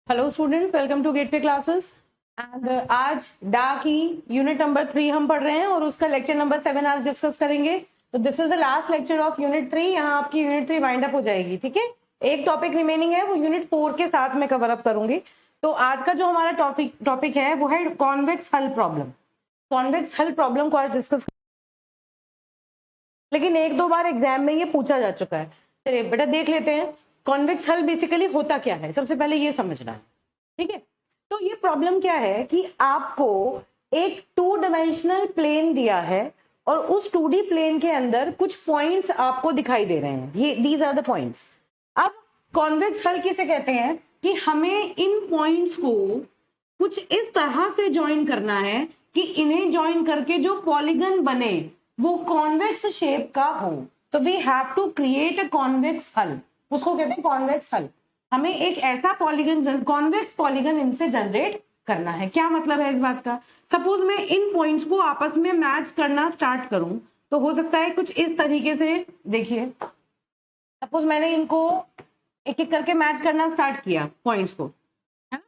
Hello students, welcome to gateway classes. And आज डा की यूनिट नंबर 3 हम पढ़ रहे हैं और उसका लेक्चर नंबर 7 आज डिस्कस करेंगे। तो this is the last lecture of unit 3। यहाँ आपकी यूनिट 3 वाइंड अप हो जाएगी। ठीक है, एक टॉपिक रिमेनिंग है, वो यूनिट 4 के साथ में कवर अप करूंगी। तो आज का जो हमारा टॉपिक है वो है कॉन्वेक्स हल प्रॉब्लम। कॉन्वेक्स हल प्रॉब्लम को आज डिस्कस, लेकिन एक दो बार एग्जाम में ये पूछा जा चुका है। चलिए बेटा देख लेते हैं कॉन्वेक्स हल बेसिकली होता क्या है। सबसे पहले ये समझना है। ठीक है, तो ये प्रॉब्लम क्या है कि आपको एक 2 डायमेंशनल प्लेन दिया है और उस 2D प्लेन के अंदर कुछ पॉइंट्स आपको दिखाई दे रहे हैं। ये दीज आर द पॉइंट्स। अब कॉन्वेक्स हल किसे कहते हैं कि हमें इन पॉइंट्स को कुछ इस तरह से ज्वाइन करना है कि इन्हें ज्वाइन करके जो पॉलीगन बने वो कॉन्वेक्स शेप का हो। तो we have to create a convex hull, उसको कहते हैं कॉन्वेक्स हल। हमें एक ऐसा पॉलीगन, कॉन्वेक्स पॉलीगन इनसे जनरेट करना है। क्या मतलब है इस बात का? सपोज मैं इन पॉइंट्स को आपस में मैच करना स्टार्ट करूं तो हो सकता है कुछ इस तरीके से। देखिए, सपोज मैंने इनको एक एक करके मैच करना स्टार्ट किया पॉइंट्स को, है ना?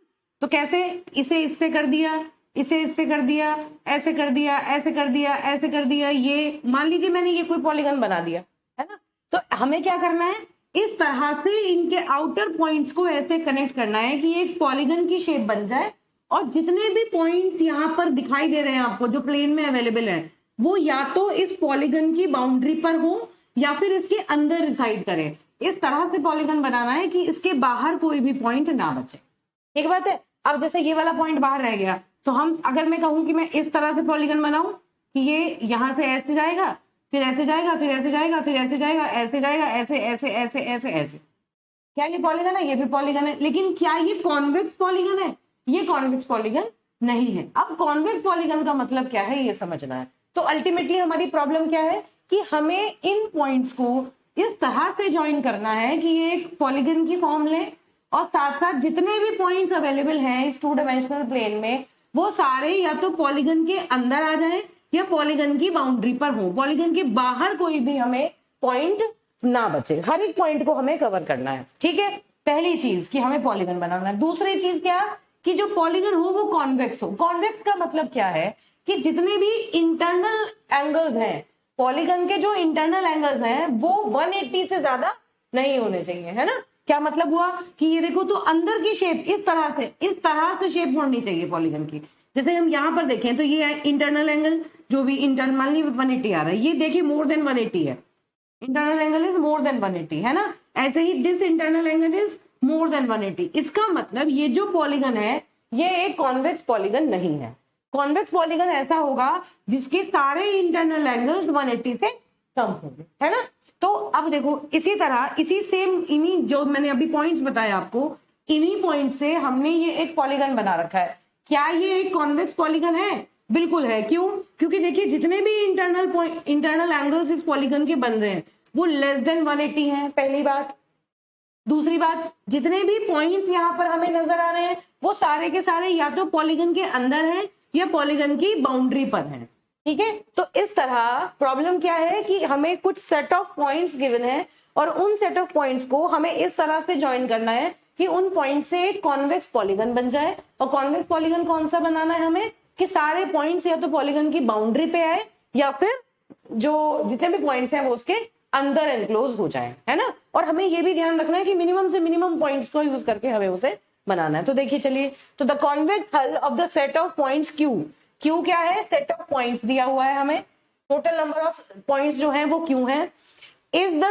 तो कैसे? इसे इससे कर दिया, इसे इससे कर दिया, ऐसे कर दिया, ऐसे कर दिया, ऐसे कर दिया। ये मान लीजिए मैंने ये कोई पॉलीगन बना दिया, है ना? तो हमें क्या करना है, इस तरह से इनके आउटर पॉइंट्स को ऐसे कनेक्ट करना है कि एक पॉलीगन की शेप बन जाए। और जितने भी पॉइंट्स यहाँ पर दिखाई दे रहे हैं आपको जो प्लेन में अवेलेबल है, वो या तो इस पॉलीगन की बाउंड्री पर हो या फिर इसके अंदर रिसाइड करें। इस तरह से पॉलीगन बनाना है कि इसके बाहर कोई भी पॉइंट ना बचे। एक बात है। अब जैसे ये वाला पॉइंट बाहर रह गया, तो हम अगर मैं कहूं कि मैं इस तरह से पॉलीगन बनाऊं कि ये यहां से ऐसे जाएगा, फिर ऐसे जाएगा, फिर ऐसे जाएगा, फिर ऐसे जाएगा, ऐसे जाएगा, ऐसे ऐसे ऐसे ऐसे ऐसे, क्या ये पॉलीगन है? ये भी पॉलीगन है। लेकिन क्या ये कॉन्वेक्स पॉलीगन है? ये कॉन्वेक्स पॉलीगन नहीं है। अब कॉन्वेक्स पॉलीगन का मतलब क्या है ये समझना है। तो अल्टीमेटली हमारी प्रॉब्लम क्या है कि हमें इन पॉइंट्स को इस तरह से ज्वाइन करना है कि ये एक पॉलीगन की फॉर्म ले और साथ साथ जितने भी पॉइंट्स अवेलेबल हैं इस 2 डायमेंशनल प्लेन में वो सारे या तो पॉलीगन के अंदर आ जाएं या पॉलीगन की बाउंड्री पर हो। पॉलीगन के बाहर कोई भी हमें पॉइंट ना बचे। हर एक पॉइंट को हमें कवर करना है। ठीक है, पहली चीज कि हमें पॉलीगन बनाना है। दूसरी चीज क्या कि जो पॉलीगन हो वो कॉन्वेक्स हो। कॉन्वेक्स का मतलब क्या है कि जितने भी इंटरनल एंगल्स हैं, पॉलीगन के जो इंटरनल एंगल्स हैं वो 180 से ज्यादा नहीं होने चाहिए, है ना? क्या मतलब हुआ कि ये देखो, तो अंदर की शेप इस तरह से शेप होनी चाहिए पॉलीगन की। जैसे हम यहाँ पर देखें तो ये इंटरनल एंगल जो भी इंटरनल, मान ली 180 आ रहा है, ये देखिए मोर देन 180 है। Internal angle is more than 180, है ना? ऐसे ही this internal angle is more than 180। इसका मतलब ये जो पॉलीगन है ये एक कॉन्वेक्स पॉलीगन नहीं है। कॉन्वेक्स पॉलीगन ऐसा होगा जिसके सारे इंटरनल एंगल्स 180 से कम होंगे, है ना? तो अब देखो, इसी तरह इसी सेम इन्हीं जो मैंने अभी पॉइंट्स बताए आपको, इन्हीं पॉइंट से हमने ये एक पॉलीगन बना रखा है। क्या ये एक कॉन्वेक्स पॉलीगन है? बिल्कुल है। क्यों? क्योंकि देखिए जितने भी इंटरनल एंगल्स इस पॉलीगन के बन रहे हैं वो लेस देन 180 हैं, पहली बात। दूसरी बात, जितने भी पॉइंट्स यहाँ पर हमें नजर आ रहे हैं वो सारे के सारे या तो पॉलीगन के अंदर हैं या पॉलीगन की बाउंड्री पर हैं। ठीक है, तो इस तरह प्रॉब्लम क्या है कि हमें कुछ सेट ऑफ पॉइंट्स गिवन है और उन सेट ऑफ पॉइंट्स को हमें इस तरह से ज्वाइन करना है कि उन पॉइंट से एक कॉन्वेक्स पॉलीगन बन जाए। और कॉन्वेक्स पॉलीगन कौन सा बनाना है हमें कि सारे पॉइंट्स या तो पॉलीगन की बाउंड्री पे आए या फिर जो जितने भी पॉइंट्स हैं वो उसके अंदर एनक्लोज हो जाए, है ना? और हमें ये भी ध्यान रखना है कि मिनिमम से मिनिमम पॉइंट्स को यूज करके हमें उसे बनाना है। तो देखिए चलिए, तो the convex hull of the set of points Q. Q क्या है? सेट ऑफ पॉइंट्स दिया हुआ है हमें, टोटल नंबर ऑफ पॉइंट्स जो हैं वो क्यू हैं। Is the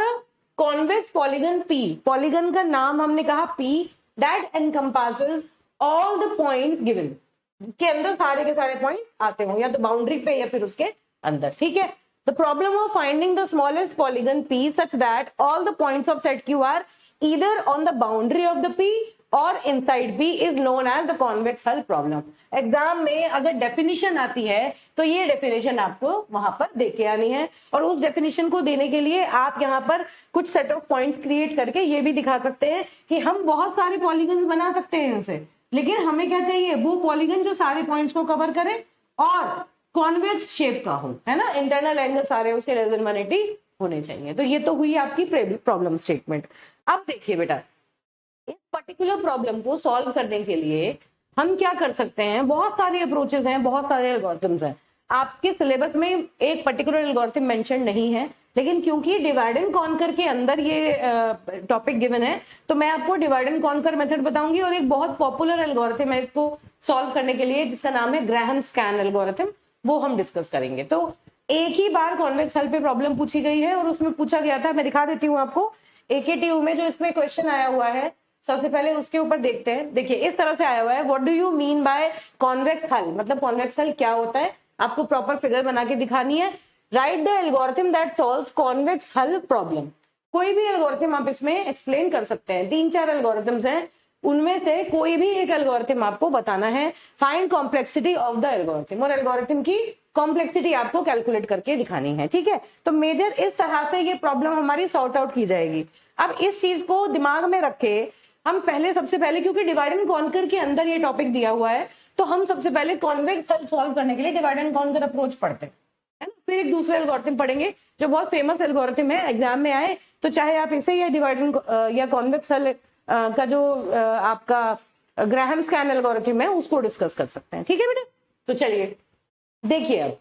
convex polygon P, polygon का नाम हमने कहा P, that encompasses all the points given, जिसके अंदर सारे के सारे पॉइंट्स आते हो या तो बाउंड्री पे या फिर उसके अंदर। ठीक है, the problem of finding the smallest polygon P such that all the points of set Q are either on the boundary of the P और inside P is known as the convex hull problem। Exam में अगर definition आती है तो ये definition आपको वहां पर दे के आनी है और उस डेफिनेशन को देने के लिए आप यहाँ पर कुछ सेट ऑफ पॉइंट्स क्रिएट करके ये भी दिखा सकते हैं कि हम बहुत सारे पॉलीगन बना सकते हैं इनसे, लेकिन हमें क्या चाहिए? वो पॉलीगन जो सारे पॉइंट्स को कवर करे और कॉन्वेक्स शेप का हो, है ना? इंटरनल एंगल सारे उसके लेस देन 180 होने चाहिए। तो ये तो हुई आपकी प्रॉब्लम स्टेटमेंट। अब देखिए बेटा, इस पर्टिकुलर प्रॉब्लम को सॉल्व करने के लिए हम क्या कर सकते हैं, बहुत सारे अप्रोचेस हैं, बहुत सारे एल्गोरिथम्स हैं। आपके सिलेबस में एक पर्टिकुलर एल्गोरिथम मेंशन नहीं है, लेकिन क्योंकि डिवाइड एंड कॉन्कर के अंदर ये टॉपिक गिवन है, तो मैं आपको डिवाइड एंड कॉन्कर मेथड बताऊंगी और एक बहुत पॉपुलर एल्गोरिथम है इसको सॉल्व करने के लिए, जिसका नाम है ग्राहम स्कैन एल्गोरिथम, वो हम डिस्कस करेंगे। तो एक ही बार कॉन्वेक्स हल पे प्रॉब्लम पूछी गई है और उसमें पूछा गया था, मैं दिखा देती हूँ आपको, AKTU में जो इसमें क्वेश्चन आया हुआ है, सबसे पहले उसके ऊपर देखते हैं। देखिए इस तरह से आया हुआ है, what do you mean by convex हल, मतलब कॉन्वेक्स हल क्या होता है, आपको प्रॉपर फिगर बना के दिखानी है। Right the algorithm that solves convex हल प्रॉब्लम। कोई भी एल्गोरिथम आप इसमें एक्सप्लेन कर सकते हैं, 3-4 एल्गोरिथम्स हैं, उनमें से कोई भी एक एल्गोरिथम आपको बताना है। Find complexity of the algorithm, और एल्गोरिथम की कॉम्प्लेक्सिटी आपको कैलकुलेट करके दिखानी है, ठीक है। तो मेजर इस तरह से ये प्रॉब्लम हमारी सॉर्ट आउट की जाएगी। अब इस चीज को दिमाग में रखे हम पहले, सबसे पहले, क्योंकि डिवाइड एंड कॉन्कर के अंदर ये टॉपिक दिया हुआ है, तो हम सबसे पहले कॉन्वेक्स हल सॉल्व करने के लिए डिवाइड एंड कॉन्कर अप्रोच पढ़ते हैं, है ना। फिर एक दूसरे एल्गोरिथम पढ़ेंगे जो बहुत फेमस एल्गोरिथम है, एग्जाम में आए, तो चाहे आप इसे या डिवाइड एंड या कॉन्वेक्स हल का जो आपका ग्राहम स्कैन एल्गोरिथम है उसको डिस्कस कर सकते हैं, ठीक है बेटा। तो चलिए देखिए, अब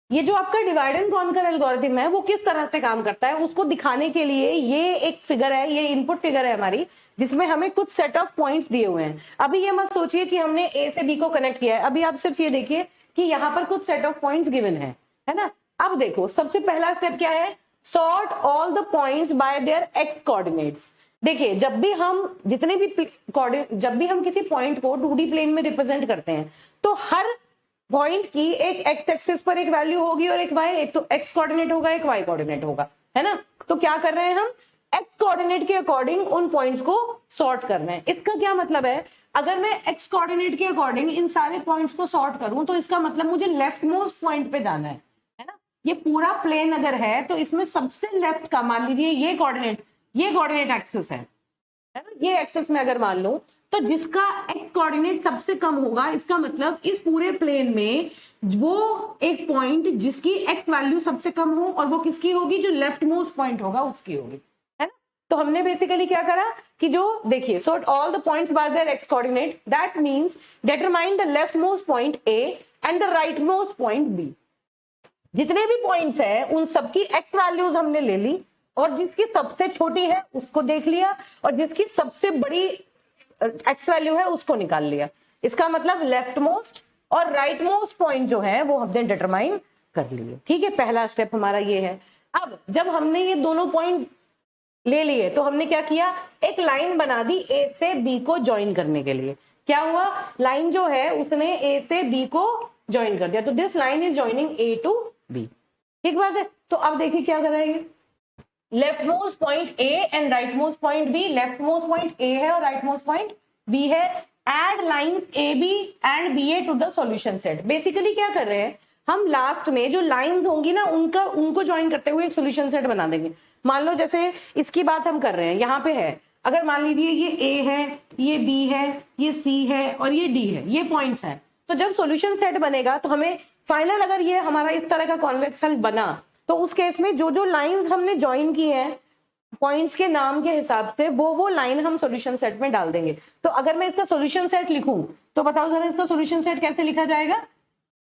ये जो आपका डिवाइड एंड कॉन्कर एल्गोरिथम है वो किस तरह से काम करता है उसको दिखाने के लिए ये एक फिगर है, ये इनपुट फिगर है हमारी, जिसमें हमें कुछ सेट ऑफ पॉइंट्स दिए हुए हैं। अभी ये मत सोचिए कि हमने ए से बी को कनेक्ट किया है, अभी आप सिर्फ ये देखिए कि यहाँ पर कुछ सेट ऑफ पॉइंट्स गिवन है ना। अब देखो सबसे पहला स्टेप क्या है, sort all the points by their x coordinates. देखिए जब भी हम किसी पॉइंट को 2D प्लेन में रिप्रेजेंट करते हैं, तो हर पॉइंट की एक एक्स एक्सिस पर एक वैल्यू होगी और एक वाई, एक तो एक्स कोऑर्डिनेट होगा, एक वाई कोऑर्डिनेट होगा, है ना। तो क्या कर रहे हैं हम, एक्स कोऑर्डिनेट के अकॉर्डिंग उन पॉइंट्स को सॉर्ट कर रहे हैं। इसका क्या मतलब है, अगर मैं एक्स कोऑर्डिनेट के अकॉर्डिंग इन सारे पॉइंट्स को सॉर्ट करूं, तो इसका मतलब मुझे लेफ्ट मोस्ट पॉइंट पे जाना है ना। ये पूरा प्लेन अगर है तो इसमें सबसे लेफ्ट का, मान लीजिए ये कोऑर्डिनेट एक्सिस है ना, ये एक्सिस में अगर मान लो, तो जिसका एक्स कोऑर्डिनेट सबसे कम होगा, इसका मतलब इस पूरे प्लेन में वो एक पॉइंट जिसकी एक्स वैल्यू सबसे कम हो, और वो किसकी होगी, जो लेफ्ट मोस्ट पॉइंट होगा उसकी होगी, है ना। तो हमने बेसिकली क्या करा कि जो देखिए, sort all the points by their x coordinate, that means determine the left most point A and the right most point B. जितने भी पॉइंट्स है उन सबकी एक्स वैल्यूज हमने ले ली, और जिसकी सबसे छोटी है उसको देख लिया, और जिसकी सबसे बड़ी एक्स वैल्यू है उसको निकाल लिया। इसका मतलब लेफ्ट मोस्ट और राइट मोस्ट पॉइंट जो है वो हमने डिटरमाइन कर लिए, ठीक है। पहला स्टेप हमारा ये है। अब जब हमने ये दोनों पॉइंट ले लिए, तो हमने क्या किया, एक लाइन बना दी ए से बी को ज्वाइन करने के लिए। क्या हुआ, लाइन जो है उसने ए से बी को ज्वाइन कर दिया, तो this line is joining A to B, ठीक बात है। तो अब देखिए क्या कर रहा है, left most point A and right most point B, left most point A है और राइट मोस्ट पॉइंट बी है। Add lines A B and B A to the solution set. Basically क्या कर रहे हैं हम, लास्ट में जो लाइंस होंगी ना उनको ज्वाइन करते हुए एक सॉल्यूशन सेट बना देंगे। मान लो जैसे इसकी बात हम कर रहे हैं, यहाँ पे है, अगर मान लीजिए ये ए है, ये बी है, ये सी है और ये डी है, ये पॉइंट्स हैं। तो जब सॉल्यूशन सेट बनेगा तो हमें फाइनल, अगर ये हमारा इस तरह का कॉन्वेक्स हल बना, तो उस केस में जो जो लाइंस हमने ज्वाइन की हैं पॉइंट्स के नाम के हिसाब से, वो लाइन हम सॉल्यूशन सेट में डाल देंगे। तो अगर मैं इसका सॉल्यूशन सेट लिखूं, तो बताओ जरा इसका सॉल्यूशन सेट कैसे लिखा जाएगा।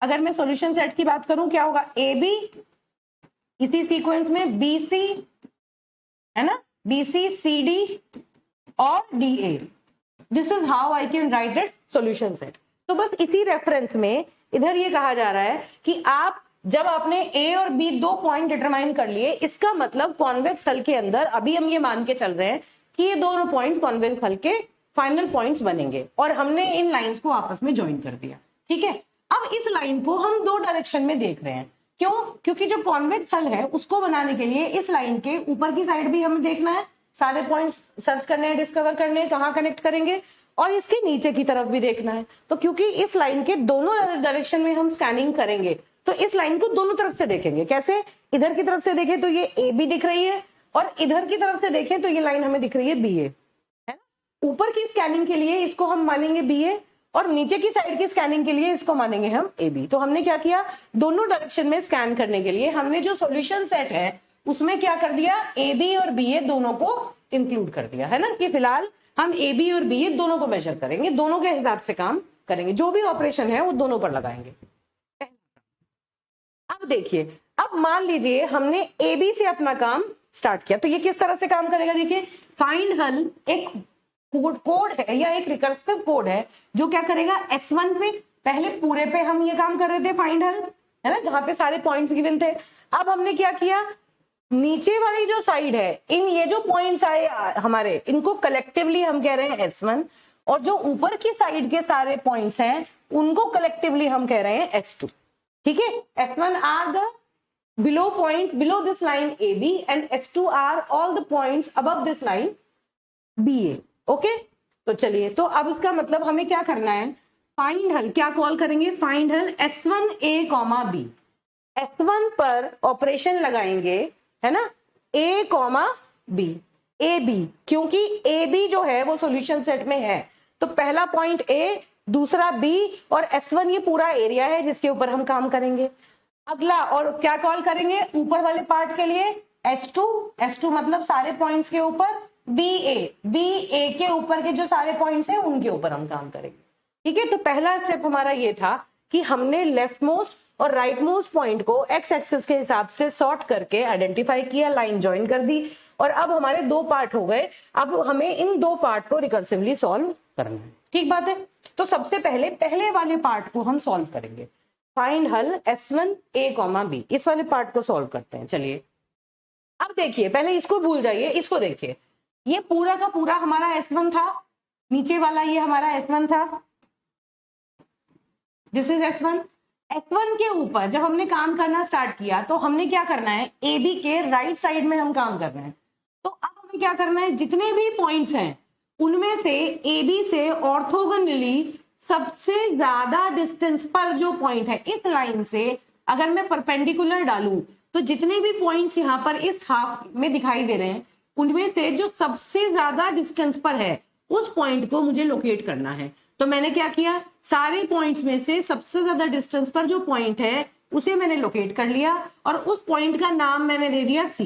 अगर मैं सॉल्यूशन सेट की बात करूं, क्या होगा, ए बी, इसी सीक्वेंस में बी सी, है ना, बी सी सी डी और D A. This is how I can write it solution set. तो बस इसी रेफरेंस में इधर ये कहा जा रहा है कि आप जब आपने ए और बी दो पॉइंट डिटरमाइन कर लिए, इसका मतलब कॉन्वेक्स हल के अंदर अभी हम ये मान के चल रहे हैं कि ये दोनों पॉइंट्स कॉन्वेक्स हल के फाइनल पॉइंट्स बनेंगे, और हमने इन लाइंस को आपस में ज्वाइन कर दिया, ठीक है। अब इस लाइन को हम दो डायरेक्शन में देख रहे हैं, क्यों, क्योंकि जो कॉन्वेक्स हल है उसको बनाने के लिए इस लाइन के ऊपर की साइड भी हमें देखना है, सारे पॉइंट्स सर्च करने हैं, डिस्कवर करने हैं कहाँ कनेक्ट करेंगे, और इसके नीचे की तरफ भी देखना है। तो क्योंकि इस लाइन के दोनों डायरेक्शन में हम स्कैनिंग करेंगे, तो इस लाइन को दोनों तरफ से देखेंगे। कैसे, इधर की तरफ से देखें तो ये ए बी दिख रही है, और इधर की तरफ से देखें तो ये लाइन हमें दिख रही है बी ए, है ना। ऊपर की स्कैनिंग के लिए इसको हम मानेंगे बी ए, और नीचे की साइड की स्कैनिंग के लिए इसको मानेंगे हम ए बी। तो हमने क्या किया, दोनों डायरेक्शन में स्कैन करने के लिए हमने जो सॉल्यूशन सेट है उसमें क्या कर दिया, ए बी और बी ए दोनों को इंक्लूड कर दिया, है ना, कि फिलहाल हम ए बी और बी ए दोनों को मेजर करेंगे, दोनों के हिसाब से काम करेंगे, जो भी ऑपरेशन है वो दोनों पर लगाएंगे। अब देखिए, अब मान लीजिए हमने ए बी से अपना काम स्टार्ट किया, तो ये किस तरह से काम करेगा, देखिए फाइंड हल एक कोड है या एक रिकर्सिव कोड है जो क्या करेगा, S1 पे पहले पूरे पे हम ये काम कर रहे थे फाइंड हल, है ना, जहां पे सारे पॉइंट्स गिवन थे। अब हमने क्या किया, नीचे वाली जो साइड है, इन ये जो पॉइंट्स आए हमारे, इनको कलेक्टिवली हम कह रहे हैं S1, और जो ऊपर की साइड के सारे पॉइंट्स हैं उनको कलेक्टिवली हम कह रहे हैं S2। ठीक है, S1 are the below points below this line AB and S2 are all the points above this line BA। Okay, तो चलिए, तो अब इसका मतलब हमें क्या करना है, फाइंड हल क्या कॉल करेंगे, फाइंड हल S1 A, B। S1 पर ऑपरेशन लगाएंगे, है ना, A, B, AB, क्योंकि AB जो है वो सॉल्यूशन सेट में है, तो पहला पॉइंट A, दूसरा B, और S1 ये पूरा एरिया है जिसके ऊपर हम काम करेंगे। अगला और क्या कॉल करेंगे ऊपर वाले पार्ट के लिए, S2 मतलब सारे पॉइंट्स के ऊपर, BA के ऊपर के जो सारे पॉइंट्स हैं उनके ऊपर हम काम करेंगे। ठीक है, तो पहला स्टेप हमारा ये था कि हमने लेफ्ट मोस्ट और राइट मोस्ट पॉइंट को एक्स एक्सिस के हिसाब से सॉर्ट करके आइडेंटिफाई किया, लाइन ज्वाइन कर दी, और अब हमारे दो पार्ट हो गए। अब हमें इन दो पार्ट को रिकर्सिवली सॉल्व करना है। ठीक बात है, तो सबसे पहले वाले पार्ट को हम सॉल्व करेंगे, फाइंड हल S1 A, B। इस वाले पार्ट को सॉल्व करते हैं। चलिए, अब देखिए, पहले इसको भूल जाइए, इसको देखिए, ये पूरा का पूरा हमारा S1 था, नीचे वाला ये हमारा S1 था, दिस इज S1। S1 के ऊपर जब हमने काम करना स्टार्ट किया तो हमने क्या करना है, AB के राइट साइड में हम काम कर रहे हैं। तो अब हमें क्या करना है, जितने भी पॉइंट्स हैं उनमें से AB से ऑर्थोगोनली सबसे ज्यादा डिस्टेंस पर जो पॉइंट है इस लाइन से अगर मैं परपेंडिकुलर डालूं, तो जितने भी पॉइंट्स यहाँ पर इस हाफ में दिखाई दे रहे हैं उनमें से जो सबसे ज्यादा डिस्टेंस पर है उस पॉइंट को मुझे लोकेट करना है। तो मैंने क्या किया, सारे पॉइंट्स में से सबसे ज्यादा डिस्टेंस पर जो पॉइंट है उसे मैंने लोकेट कर लिया, और उस पॉइंट का नाम मैंने दे दिया C,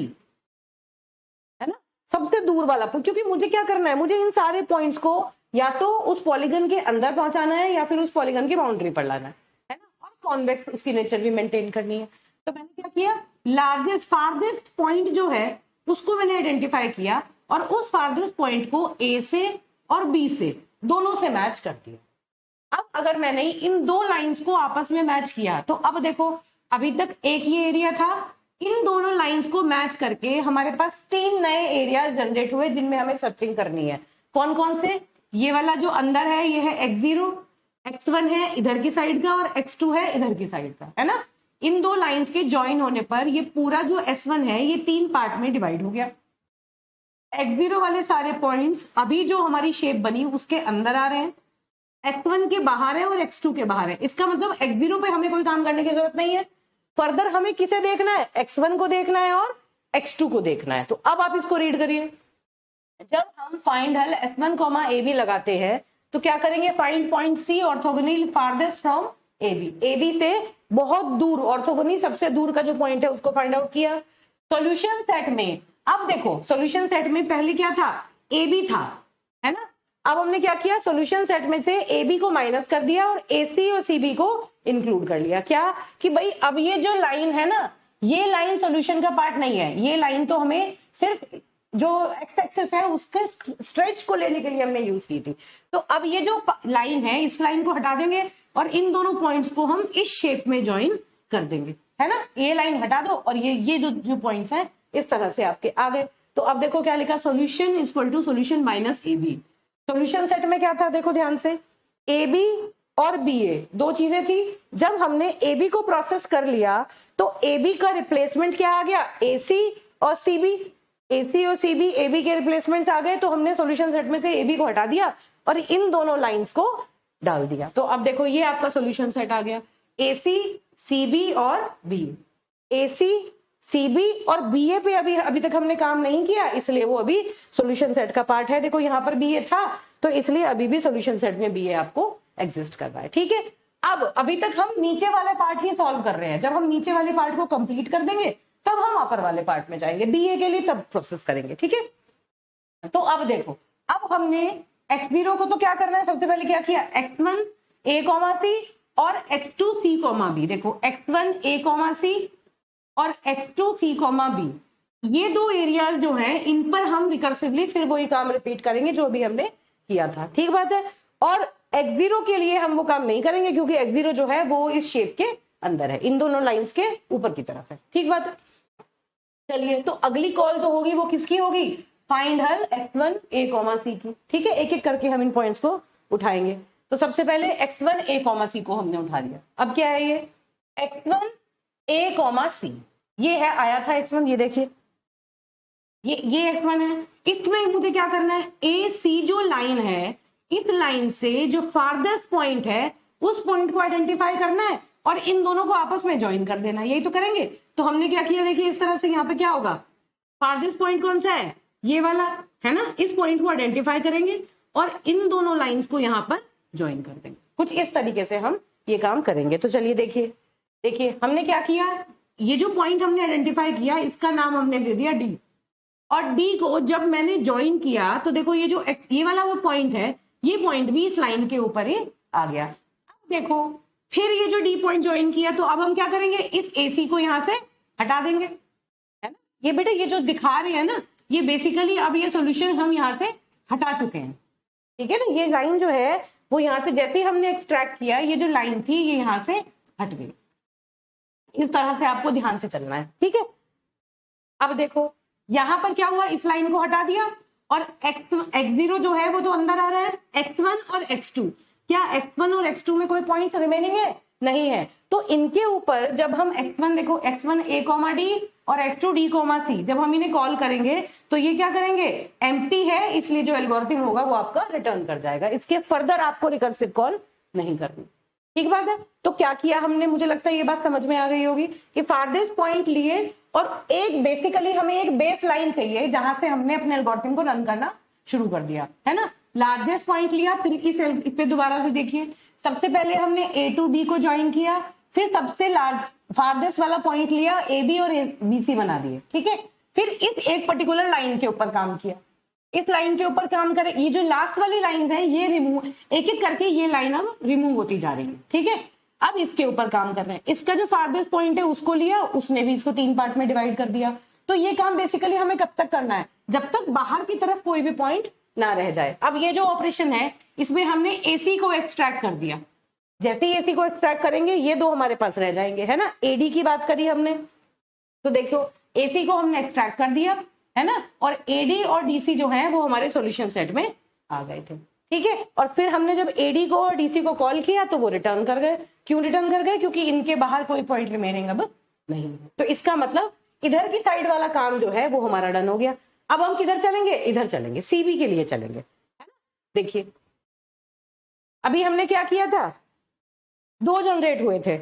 है ना, सबसे दूर वाला, क्योंकि मुझे क्या करना है, मुझे इन सारे पॉइंट्स को या तो उस पॉलीगन के अंदर पहुंचाना है या फिर उस पॉलीगन की बाउंड्री पर लाना है ना, और कॉन्वेक्स उसकी नेचर भी मेंटेन करनी है। तो मैंने क्या किया, लार्जेस्ट फारदेस्ट पॉइंट जो है उसको मैंने आइडेंटिफाई किया, और उस फारदेस्ट पॉइंट को A से और B से दोनों से मैच कर दिया। अब अगर मैंने इन दो लाइंस को आपस में मैच किया, तो अब देखो, अभी तक एक ही एरिया था, इन दोनों लाइंस को मैच करके हमारे पास 3 नए एरियाज जनरेट हुए जिनमें हमें सर्चिंग करनी है। कौन कौन से, ये वाला जो अंदर है ये है X0, X1 है इधर की साइड का, और X2 है इधर की साइड का, है ना। इन दो लाइंस के ज्वाइन होने पर ये पूरा जो S1 है ये 3 पार्ट में डिवाइड हो गया। X0 वाले सारे पॉइंट्स अभी जो हमारी शेप बनी उसके अंदर आ रहे हैं, X1 के बाहर है और X2 के बाहर है। इसका मतलब X0 पे हमें कोई काम करने की जरूरत नहीं है। फर्दर हमें किसे देखना है, X1 को देखना है और X2 को देखना है। तो अब आप इसको रीड करिए, जब हम फाइंड हल S1, AB लगाते हैं तो क्या करेंगे, find point C orthogonal farthest from AB, AB से बहुत दूर, ऑर्थोगोनल सबसे दूर का जो पॉइंट है उसको फाइंड आउट किया। सॉल्यूशन सेट में, अब देखो सॉल्यूशन सेट में पहले क्या था, AB था, है ना। अब हमने क्या किया, सॉल्यूशन सेट में से AB को माइनस कर दिया और AC और CB को इंक्लूड कर लिया। क्या कि भाई अब ये जो लाइन है ना, ये लाइन सॉल्यूशन का पार्ट नहीं है, ये लाइन तो हमें सिर्फ जो एक्स एक्सिस है उसके स्ट्रेच को लेने के लिए हमने यूज की थी। तो अब ये जो लाइन है इस लाइन को हटा देंगे और इन दोनों पॉइंट्स को हम इस शेप में ज्वाइन कर देंगे, है ना। ये लाइन हटा दो और ये जो पॉइंट्स हैं इस तरह से आपके आ गए। तो अब देखो क्या लिखा, solution equal to solution minus AB। Solution set में क्या था, देखो ध्यान से, AB और BA दो चीजें थी। जब हमने AB को प्रोसेस कर लिया तो AB का रिप्लेसमेंट क्या आ गया, AC और CB। AC और CB AB के रिप्लेसमेंट्स आ गए, तो हमने सॉल्यूशन सेट में से AB को हटा दिया और इन दोनों लाइंस को डाल दिया। तो अब देखो ये आपका सॉल्यूशन सेट आ गया, AC CB और BA। AC CB और BA पे अभी तक हमने काम नहीं किया, इसलिए वो अभी सॉल्यूशन सेट का पार्ट है। देखो यहाँ पर BA था तो इसलिए अभी भी सॉल्यूशन सेट में BA आपको एग्जिस्ट कर रहा है, ठीक है। अब अभी तक हम नीचे वाले पार्ट ही सॉल्व कर रहे हैं। जब हम नीचे वाले पार्ट को कंप्लीट कर देंगे तब हम अपर वाले पार्ट में जाएंगे, BA के लिए तब प्रोसेस करेंगे, ठीक है। तो अब देखो अब हमने x0 को तो क्या करना है, सबसे पहले क्या किया, x1 a, c और x2 c, b। देखो x1 a, c और x2 c, b, ये दो एरियाज जो हैं इन पर हम रिकर्सिवली फिर वही काम रिपीट करेंगे जो भी हमने किया था, ठीक बात है। और x0 के लिए हम वो काम नहीं करेंगे क्योंकि x0 जो है वो इस शेप के अंदर है, इन दोनों लाइंस के ऊपर की तरफ है, ठीक बात है। चलिए, तो अगली कॉल जो होगी वो किसकी होगी, फाइंड हल x1 a, c की, ठीक है। एक एक करके हम इन पॉइंट्स को उठाएंगे। तो सबसे पहले x1 a, c को हमने उठा लिया। अब क्या है, ये x1 a, c, ये है, आया था x1, ये देखिए ये x1 है। इसमें मुझे क्या करना है, ए सी जो लाइन है, इस लाइन से जो फारदेस्ट पॉइंट है उस पॉइंट को आइडेंटिफाई करना है और इन दोनों को आपस में ज्वाइन कर देना है, यही तो करेंगे। तो हमने क्या किया, देखिए इस तरह से यहाँ पे क्या होगा, फारदेस्ट पॉइंट कौन सा है, ये वाला है ना, इस पॉइंट को आइडेंटिफाई करेंगे और इन दोनों लाइंस को यहाँ पर ज्वाइन कर देंगे। कुछ इस तरीके से हम ये काम करेंगे। तो चलिए देखिए हमने क्या किया, ये जो पॉइंट हमने आइडेंटिफाई किया इसका नाम हमने दे दिया डी, और डी को जब मैंने ज्वाइन किया तो देखो ये जो ये वाला वो पॉइंट है, ये पॉइंट भी इस लाइन के ऊपर ही आ गया। अब देखो फिर ये जो डी पॉइंट ज्वाइन किया, तो अब हम क्या करेंगे, इस एसी को यहां से हटा देंगे, है ना। ये बेटा ये जो दिखा रहे हैं ना, ये बेसिकली अब ये सॉल्यूशन हम यहां से हटा चुके हैं, ठीक है ना। ये लाइन जो है वो यहां से जैसे ही हमने एक्सट्रैक्ट किया, ये जो लाइन थी ये यहां से हट गई। इस तरह से आपको ध्यान से चलना है, ठीक है। अब देखो यहां पर क्या हुआ, इस लाइन को हटा दिया और x0 जो है वो तो अंदर आ रहा है, x1 और x2, क्या x1 और x2 में कोई पॉइंट्स रिमेनिंग है, नहीं है। तो इनके ऊपर जब हम x1 देखो, x1 a, d और x2 d, c, जब हम इन्हें कॉल करेंगे तो ये क्या करेंगे, एम्प्टी है, इसलिए जो एल्गोरिथम होगा वो आपका रिटर्न कर जाएगा। इसके फर्दर आपको रिकर्सिव कॉल नहीं करनी, ठीक बात है। तो क्या किया हमने, मुझे लगता है ये बात समझ में आ गई होगी कि फारदेस्ट पॉइंट लिए और एक बेसिकली हमें एक बेस लाइन चाहिए जहां से हमने अपने एल्गोरिथम को रन करना शुरू कर दिया, है ना। लार्जेस्ट पॉइंट लिया, फिर इस पे दोबारा से देखिए, सबसे पहले हमने ए टू बी को ज्वाइन किया, फिर सबसे फारदेस्ट वाला पॉइंट लिया, ए बी और बी सी बना दिए, ठीक है। फिर इस एक पर्टिकुलर लाइन के ऊपर काम किया, इस लाइन के ऊपर काम करें, ये जो लास्ट वाली लाइंस हैं ये रिमूव, एक एक करके ये लाइन अब रिमूव होती जा रही है, ठीक है। अब इसके ऊपर काम कर रहे हैं, इसका जो फारदेस्ट पॉइंट है उसको लिया, उसने भी इसको 3 पार्ट में डिवाइड कर दिया। तो ये काम बेसिकली हमें कब तक करना है, जब तक बाहर की तरफ कोई भी पॉइंट ना रह जाए। अब ये जो ऑपरेशन है इसमें हमने एसी को एक्सट्रैक्ट कर दिया, जैसे ही एसी को एक्सट्रैक्ट करेंगे ये दो हमारे पास रह जाएंगे, है ना। एडी की बात करी हमने, तो देखो एसी को हमने एक्सट्रैक्ट कर दिया, है ना, और एडी और डीसी जो है वो हमारे सॉल्यूशन सेट में आ गए थे, ठीक है। और फिर हमने जब एडी को और डीसी को कॉल किया तो वो रिटर्न कर गए। क्यों रिटर्न कर गए, क्योंकि इनके बाहर कोई पॉइंट रिमेनिंग अब नहीं है। तो इसका मतलब इधर की साइड वाला काम जो है वो हमारा डन हो गया। अब हम किधर चलेंगे, इधर चलेंगे, सीबी के लिए चलेंगे, है ना। देखिए अभी हमने क्या किया था, 2 जनरेट हुए थे,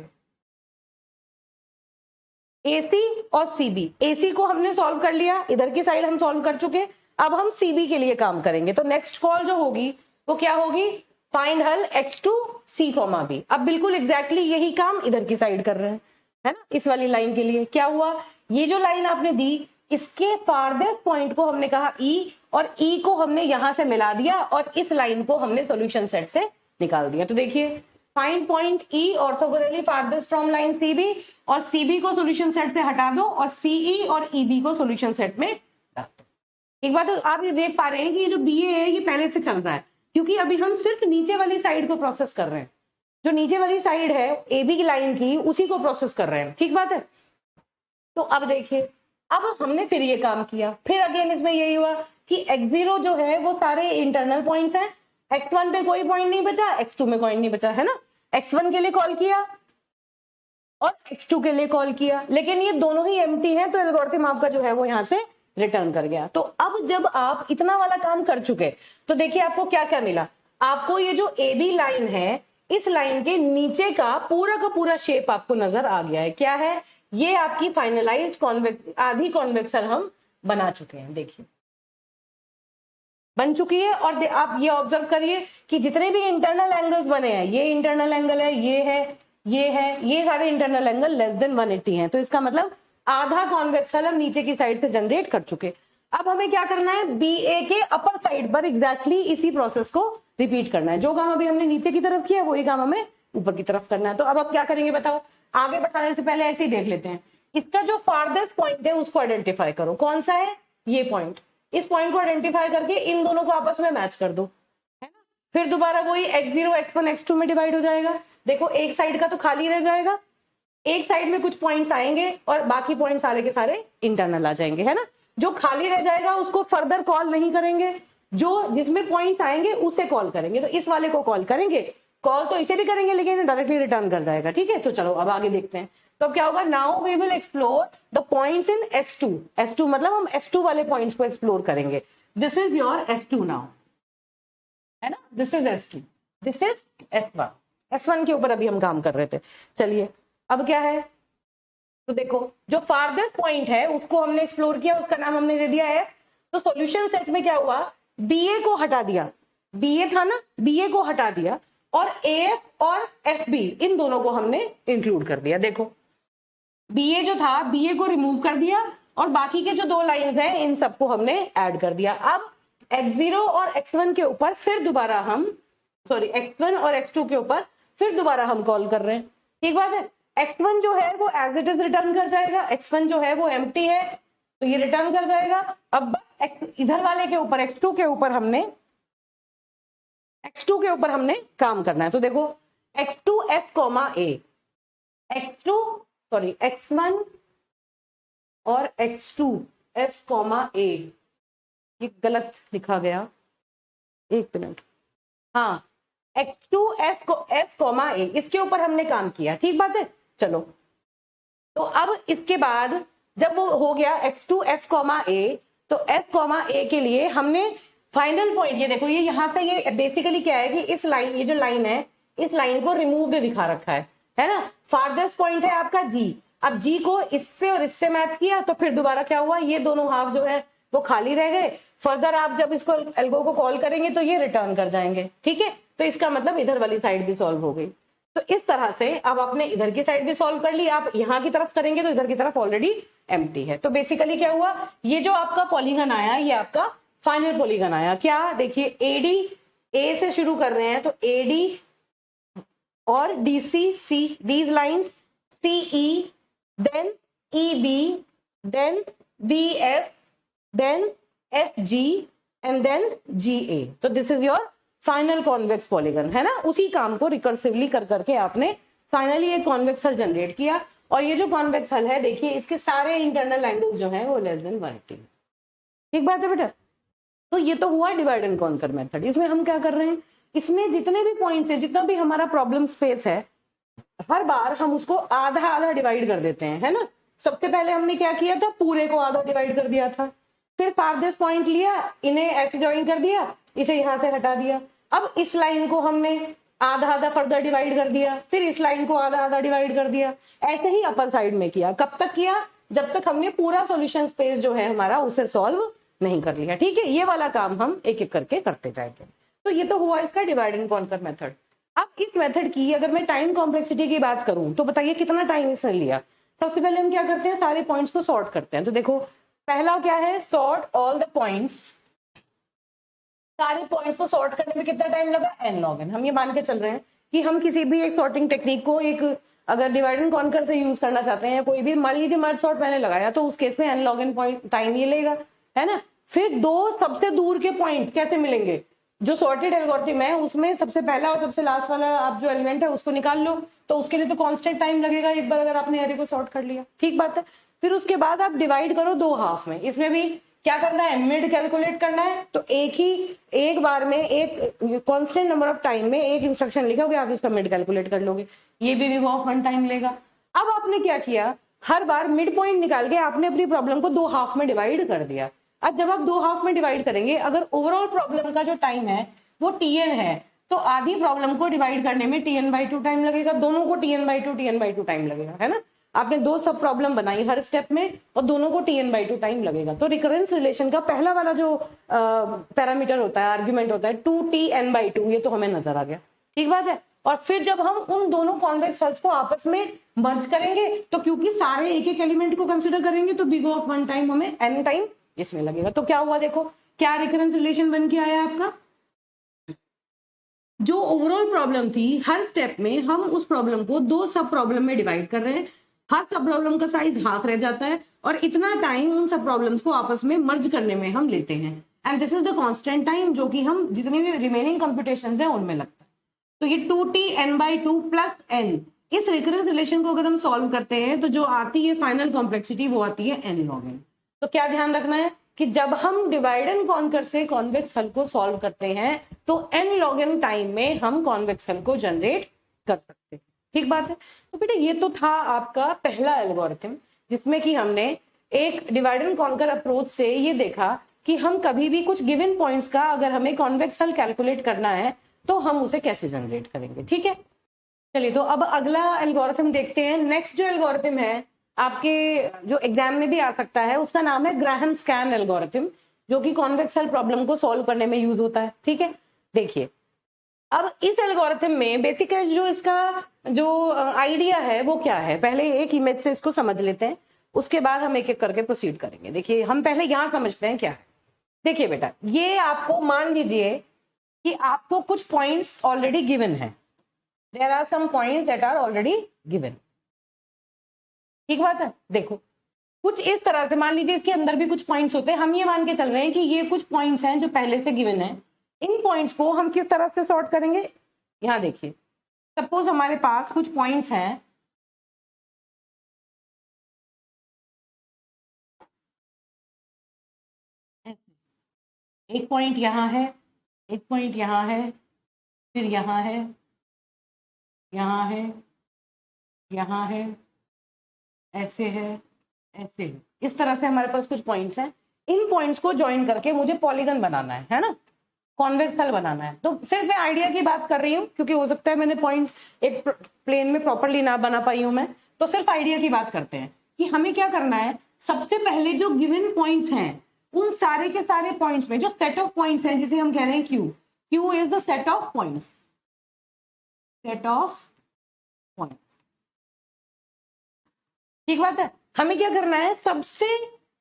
एसी और सीबी। एसी को हमने सॉल्व कर लिया, इधर की साइड हम सॉल्व कर चुके, अब हम सीबी के लिए काम करेंगे। तो नेक्स्ट कॉल जो होगी वो क्या होगी, फाइंड हल x2 c, b। अब बिल्कुल एग्जैक्टली यही काम इधर की साइड कर रहे हैं, है ना। इस वाली लाइन के लिए क्या हुआ, ये जो लाइन आपने दी इसके फारदेस्ट पॉइंट को हमने कहा E और E को हमने यहां से मिला दिया और इस लाइन को हमने सॉल्यूशन सेट से निकाल दिया। तो देखिए find point E orthogonally farthest from line CB और CB को सॉल्यूशन सेट से हटा दो और CE और EB को सॉल्यूशन सेट में रख दो। एक बात तो आप ये देख पा रहे हैं कि ये जो BA है ये पहले से चल रहा है, क्योंकि अभी हम सिर्फ नीचे वाली साइड को प्रोसेस कर रहे हैं, जो नीचे वाली साइड है AB की लाइन की उसी को प्रोसेस कर रहे हैं, ठीक बात है। तो अब देखिए अब हमने फिर ये काम किया, फिर अगेन इसमें यही हुआ कि x0 जो है वो सारे इंटरनल पॉइंट्स हैं, x1 पे कोई पॉइंट नहीं बचा, x2 में पॉइंट नहीं बचा, है ना। x1 के लिए कॉल किया और x2 के लिए कॉल किया, लेकिन ये दोनों ही एम्प्टी हैं, तो एल्गोरिथम आपका जो है वो यहां से रिटर्न कर गया। तो अब जब आप इतना वाला काम कर चुके तो देखिए आपको क्या क्या मिला, आपको ये जो AB लाइन है इस लाइन के नीचे का पूरा शेप आपको नजर आ गया है। क्या है, ये आपकी फाइनलाइज्ड कॉन्वेक्स आधी कॉन्वेक्शन हम बना चुके हैं, देखिए बन चुकी है। और आप ये ऑब्जर्व करिए कि जितने भी इंटरनल एंगल्स बने हैं, ये इंटरनल एंगल है, ये है, ये है, ये सारे इंटरनल एंगल लेस देन 180 हैं। तो इसका मतलब आधा कॉन्वेक्स हम नीचे की साइड से जनरेट कर चुके। अब हमें क्या करना है, बी ए के अपर साइड पर एग्जैक्टली इसी प्रोसेस को रिपीट करना है। जो काम अभी हमने नीचे की तरफ किया वही काम हमें ऊपर की तरफ करना है। तो अब क्या करेंगे बताओ, आगे बढ़ाने से पहले ऐसे ही देख लेते हैं। इसका जो फारदेस्ट पॉइंट है उसको आइडेंटिफाई करो, कौन सा है, ये पॉइंट। इस पॉइंट को आइडेंटिफाई करके इन दोनों को आपस में मैच कर दो, है ना। फिर दोबारा वही x0 x1 x2 में डिवाइड हो जाएगा। देखो एक साइड का तो खाली रह जाएगा, एक साइड में कुछ पॉइंट्स आएंगे और बाकी पॉइंट्स सारे के सारे इंटरनल आ जाएंगे, है ना। जो खाली रह जाएगा उसको फर्दर कॉल नहीं करेंगे, जो जिसमें पॉइंट्स आएंगे उसे कॉल करेंगे। तो इस वाले को कॉल करेंगे, कॉल तो इसे भी करेंगे लेकिन डायरेक्टली रिटर्न कर जाएगा, ठीक है। तो चलो अब आगे देखते हैं। तो अब क्या होगा, now we will explore the points in S2। S2 मतलब हम S2 वाले पॉइंट्स को एक्सप्लोर करेंगे। This is your S2 now, है ना, this is S2, this is S1। S1 के ऊपर अभी हम काम कर रहे थे। चलिए अब क्या है, तो देखो जो फारदेस्ट पॉइंट है उसको हमने एक्सप्लोर किया, उसका नाम हमने दे दिया F। तो सॉल्यूशन सेट में क्या हुआ, BA को हटा दिया, BA था ना, BA को हटा दिया और AF और FB इन दोनों को हमने इंक्लूड कर दिया। देखो BA जो था, BA को रिमूव कर दिया और बाकी के जो दो लाइंस हैं इन सबको हमने ऐड कर दिया। अब x0 और x1 के ऊपर फिर दोबारा हम x1 और x2 के ऊपर फिर दोबारा हम कॉल कर रहे हैं, ठीक बात है। x1 जो है वो एज इट इज रिटर्न कर जाएगा, x1 जो है वो एम्प्टी है तो ये रिटर्न कर जाएगा। अब बस इधर वाले के ऊपर x2 के ऊपर हमने काम करना है। तो देखो x2f, a, x1 और x2f, a, ये गलत लिखा गया, एक मिनट, हाँ, x2f, a, इसके ऊपर हमने काम किया, ठीक बात है। चलो तो अब इसके बाद जब वो हो गया x2f, a, तो f, a के लिए हमने फाइनल पॉइंट, ये देखो ये यहां से, ये बेसिकली क्या है कि इस लाइन, ये जो लाइन है इस लाइन को रिमूव्ड दिखा रखा है ना। फारदेस्ट पॉइंट है आपका G। अब G को इससे और इससे मैच किया तो फिर दोबारा क्या हुआ, ये दोनों हाफ जो है वो खाली रह गए। फर्दर आप जब इसको एल्गो को कॉल करेंगे तो ये रिटर्न कर जाएंगे, ठीक है। तो इसका मतलब इधर वाली साइड भी सॉल्व हो गई। तो इस तरह से अब आपने इधर की साइड भी सॉल्व कर ली, आप यहाँ की तरफ करेंगे तो इधर की तरफ ऑलरेडी एम्प्टी है। तो बेसिकली क्या हुआ, ये जो आपका पॉलीगन आया ये आपका फाइनल पॉलीगन आया। क्या देखिए, AD, A से शुरू कर रहे हैं तो AD और DC, C, these lines, CE, then EB, then BF, then FG and then GA। तो this is your final convex polygon, है ना। उसी काम को रिकर्सिवली कर करके आपने फाइनली एक कॉन्वेक्स हल जनरेट किया। और ये जो कॉन्वेक्स हल है देखिए इसके सारे इंटरनल एंगल्स जो हैं वो लेस देन 180, ठीक बात है बेटा। तो ये तो हुआ डिवाइड एंड कॉन्कर मेथड। इसमें हम क्या कर रहे हैं, इसमें जितने भी पॉइंट्स है, जितना भी हमारा प्रॉब्लम स्पेस है, हर बार हम उसको आधा आधा डिवाइड कर देते हैं, है ना। सबसे पहले हमने क्या किया था, पूरे को आधा डिवाइड कर दिया था, फिर फारदेस्ट पॉइंट लिया, इन्हें ऐसे ज्वाइन कर दिया, इसे यहां से हटा दिया। अब इस लाइन को हमने आधा आधा फर्दर डिवाइड कर दिया, फिर इस लाइन को आधा आधा डिवाइड कर दिया। ऐसे ही अपर साइड में किया। कब तक किया, जब तक हमने पूरा सॉल्यूशन स्पेस जो है हमारा उसे सॉल्व नहीं कर लिया, ठीक है। ये वाला काम हम एक एक करके करते जाएंगे। तो ये तो हुआ इसका डिवाइड एंड कॉन्कर मेथड। अब इस मेथड की अगर मैं टाइम कॉम्प्लेक्सिटी की बात करूं तो बताइए कितना टाइम इसने लिया। सबसे पहले हम क्या करते हैं, सारे पॉइंट्स को सॉर्ट करते हैं। तो देखो पहला क्या है, सॉर्ट ऑल द पॉइंट्स। सारे पॉइंट्स को सॉर्ट करने में कितना टाइम लगा, n log n। हम ये मान के चल रहे हैं कि हम किसी भी एक सॉर्टिंग टेक्निक को एक अगर डिवाइड एंड कॉन्कर से यूज करना चाहते हैं, कोई भी, मान लीजिए मर्ज सॉर्ट मैंने लगाया तो उस केस में n log n point time ये लेगा, है ना। फिर दो सबसे दूर के पॉइंट कैसे मिलेंगे, जो सॉर्टेड एल्गोरिथम है उसमें सबसे पहला और सबसे लास्ट वाला आप जो एलिमेंट है उसको निकाल लो, तो उसके लिए तो कांस्टेंट टाइम लगेगा एक बार अगर आपने एरे को सॉर्ट कर लिया, ठीक बात है। फिर उसके बाद आप डिवाइड करो दो हाफ में। इसमें भी क्या करना है, मिड कैलकुलेट करना है। तो एक बार में एक कांस्टेंट नंबर ऑफ टाइम में एक इंस्ट्रक्शन लिखोगे, आप इसका मिड कैलकुलेट कर लोगे, ये भी O ऑफ 1 टाइम लेगा। अब आपने क्या किया, हर बार मिड पॉइंट निकाल के आपने अपनी प्रॉब्लम को दो हाफ में डिवाइड कर दिया। अब जब आप दो हाफ में डिवाइड करेंगे, अगर ओवरऑल प्रॉब्लम का जो टाइम है वो Tn है, तो आधी प्रॉब्लम को डिवाइड करने में Tn/2 टाइम लगेगा, दोनों को Tn/2 टाइम लगेगा, है ना। आपने दो सब प्रॉब्लम बनाई हर स्टेप में और दोनों को Tn/2 टाइम लगेगा। तो रिकरेंस रिलेशन का पहला वाला जो पैरामीटर होता है, आर्ग्यूमेंट होता है 2Tn/2, ये तो हमें नजर आ गया, ठीक बात है। और फिर जब हम उन दोनों कॉन्वेक्स हल्स को आपस में मर्ज करेंगे, तो क्योंकि सारे एक एक एलिमेंट को कंसिडर करेंगे तो O ऑफ 1 टाइम हमें n टाइम इसमें लगेगा। तो क्या हुआ देखो, क्या रिकरेंस रिलेशन बन के आया आपका, जो ओवरऑल प्रॉब्लम थी हर स्टेप में हम उस प्रॉब्लम को 2 सब प्रॉब्लम में डिवाइड कर रहे हैं, हर सब प्रॉब्लम का साइज हाफ रह जाता है और इतना टाइम उन सब प्रॉब्लम्स को आपस में मर्ज करने में हम लेते हैं, and this is the constant time जो कि हम जितने भी रिमेनिंग कंप्यूटेशंस है उनमें लगता है। तो ये 2t n/2 प्लस n, इस रिकरेंस रिलेशन को अगर हम सॉल्व करते हैं तो जो आती है फाइनल कॉम्प्लेक्सिटी वो आती है n log n। तो क्या ध्यान रखना है कि जब हम डिवाइड एंड कॉन्कर से कॉन्वेक्स हल को सॉल्व करते हैं तो n log n टाइम में हम कॉन्वेक्स हल को जनरेट कर सकते हैं। ठीक बात है। तो बेटा ये तो था आपका पहला एल्गोरिथम, जिसमें कि हमने एक डिवाइड एंड कॉन्कर अप्रोच से ये देखा कि हम कभी भी कुछ गिवन पॉइंट्स का अगर हमें कॉन्वेक्स हल कैलकुलेट करना है तो हम उसे कैसे जनरेट करेंगे। ठीक है, चलिए तो अब अगला एल्गोरिथम देखते हैं। नेक्स्ट जो एल्गोरिथम है आपके जो एग्जाम में भी आ सकता है उसका नाम है ग्राहम स्कैन एल्गोरिथम, जो कि कॉन्वेक्स हल प्रॉब्लम को सॉल्व करने में यूज होता है। ठीक है, देखिए अब इस एल्गोरिथम में बेसिकली जो इसका जो आइडिया है वो क्या है, पहले एक इमेज से इसको समझ लेते हैं, उसके बाद हम एक एक करके प्रोसीड करेंगे। देखिए हम पहले यहां समझते हैं क्या है। देखिए बेटा, ये आपको मान लीजिए कि आपको कुछ पॉइंट्स ऑलरेडी गिवन है, there are some points that are already given. ठीक बात है। देखो कुछ इस तरह से मान लीजिए इसके अंदर भी कुछ पॉइंट्स होते हैं, हम ये मान के चल रहे हैं कि ये कुछ पॉइंट्स हैं जो पहले से गिवन है। इन पॉइंट्स को हम किस तरह से सॉर्ट करेंगे, यहां देखिए सपोज हमारे पास कुछ पॉइंट्स हैं, एक पॉइंट यहां है, एक पॉइंट यहां है, फिर यहां है, यहां है, यहां है, ऐसे है, ऐसे है, इस तरह से हमारे पास कुछ पॉइंट्स हैं। इन पॉइंट्स को ज्वाइन करके मुझे पॉलीगन बनाना है ना, कॉन्वेक्स हल बनाना है। तो सिर्फ मैं आइडिया की बात कर रही हूँ क्योंकि हो सकता है मैंने पॉइंट्स एक प्लेन में प्रॉपरली ना बना पाई हूं मैं, तो सिर्फ आइडिया की बात करते हैं कि हमें क्या करना है। सबसे पहले जो गिवन पॉइंट्स हैं उन सारे के सारे पॉइंट्स में जो सेट ऑफ पॉइंट्स हैं जिसे हम कह रहे हैं Q, Q is the set of points, set of points. ठीक बात है। हमें क्या करना है, सबसे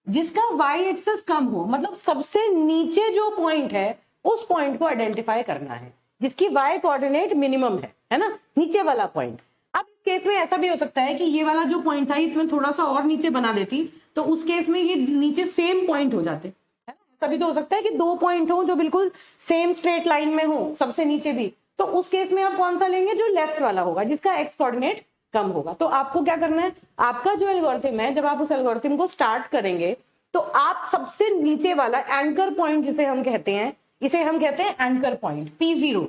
जिसका वाई एक्सेस कम हो, मतलब सबसे नीचे जो पॉइंट है उस पॉइंट को आइडेंटिफाई करना है जिसकी वाई कोऑर्डिनेट मिनिमम है ना, नीचे वाला पॉइंट। अब इस केस में ऐसा भी हो सकता है कि ये वाला जो पॉइंट था ये तुम्हें थोड़ा सा और नीचे बना देती तो उस केस में ये नीचे सेम पॉइंट हो जाते, है ना। ऐसा भी तो हो सकता है कि 2 पॉइंट हो जो बिल्कुल सेम स्ट्रेट लाइन में हो, सबसे नीचे भी, तो उस केस में आप कौन सा लेंगे, जो लेफ्ट वाला होगा जिसका एक्स कोऑर्डिनेट कम होगा। तो आपको क्या करना है, आपका जो एल्गोरिथम है जब आप उस एल्गोरिथम को स्टार्ट करेंगे तो आप सबसे नीचे वाला एंकर पॉइंट जिसे हम कहते हैं, इसे हम कहते हैं एंकर पॉइंट P0।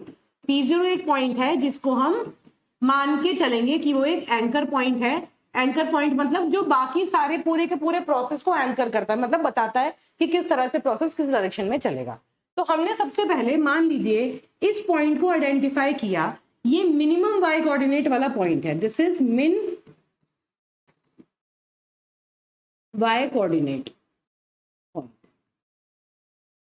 P0 एक पॉइंट है जिसको हम मान के चलेंगे कि वो एक एंकर पॉइंट है। एंकर पॉइंट मतलब जो बाकी सारे पूरे के पूरे प्रोसेस को एंकर करता है, मतलब बताता है कि किस तरह से प्रोसेस किस डायरेक्शन में चलेगा। तो हमने सबसे पहले मान लीजिए इस पॉइंट को आइडेंटिफाई किया, ये मिनिमम वाई कोऑर्डिनेट वाला पॉइंट है, दिस इज मिन वाई कोऑर्डिनेट पॉइंट।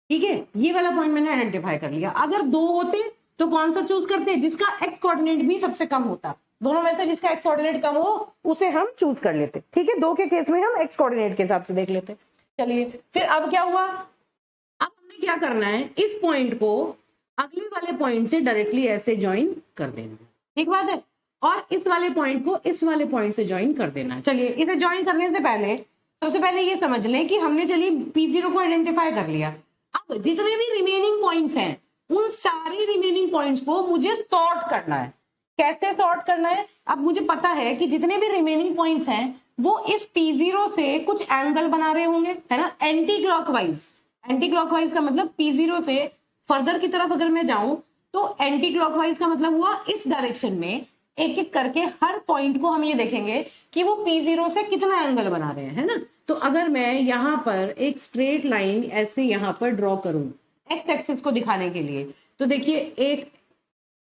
ठीक है, ये वाला पॉइंट मैंने आइडेंटिफाई कर लिया। अगर 2 होते तो कौन सा चूज करते, जिसका एक्स कोऑर्डिनेट भी सबसे कम होता, दोनों में से जिसका एक्स कोऑर्डिनेट कम हो उसे हम चूज कर लेते। ठीक है, 2 के केस में हम एक्स कोऑर्डिनेट के हिसाब से देख लेते। चलिए फिर अब क्या हुआ, अब हमने क्या करना है, इस पॉइंट को अगले वाले पॉइंट से डायरेक्टली ऐसे ज्वाइन कर देना है। ठीक बात है, और इस वाले पॉइंट को इस वाले पॉइंट से ज्वाइन कर देना है। चलिए इसे ज्वाइन करने से पहले सबसे पहले ये समझ लें कि हमने चलिए P0 को आइडेंटिफाई कर लिया। अब जितने भी रिमेनिंग पॉइंट्स हैं उन सारे रिमेनिंग पॉइंट्स को मुझे सॉर्ट करना है। कैसे सॉर्ट करना है, अब मुझे पता है कि जितने भी रिमेनिंग पॉइंट्स हैं वो इस P0 से कुछ एंगल बना रहे होंगे, है ना, एंटी क्लॉकवाइज। एंटी क्लॉकवाइज का मतलब P0 से फर्दर की तरफ अगर मैं जाऊं तो एंटी क्लॉकवाइज का मतलब हुआ इस डायरेक्शन में एक एक करके हर पॉइंट को हम ये देखेंगे कि वो P0 से कितना एंगल बना रहे हैं, है ना। तो अगर मैं यहाँ पर एक स्ट्रेट लाइन ऐसे यहाँ पर ड्रॉ करूं एक्स एक्सिस को दिखाने के लिए, तो देखिए एक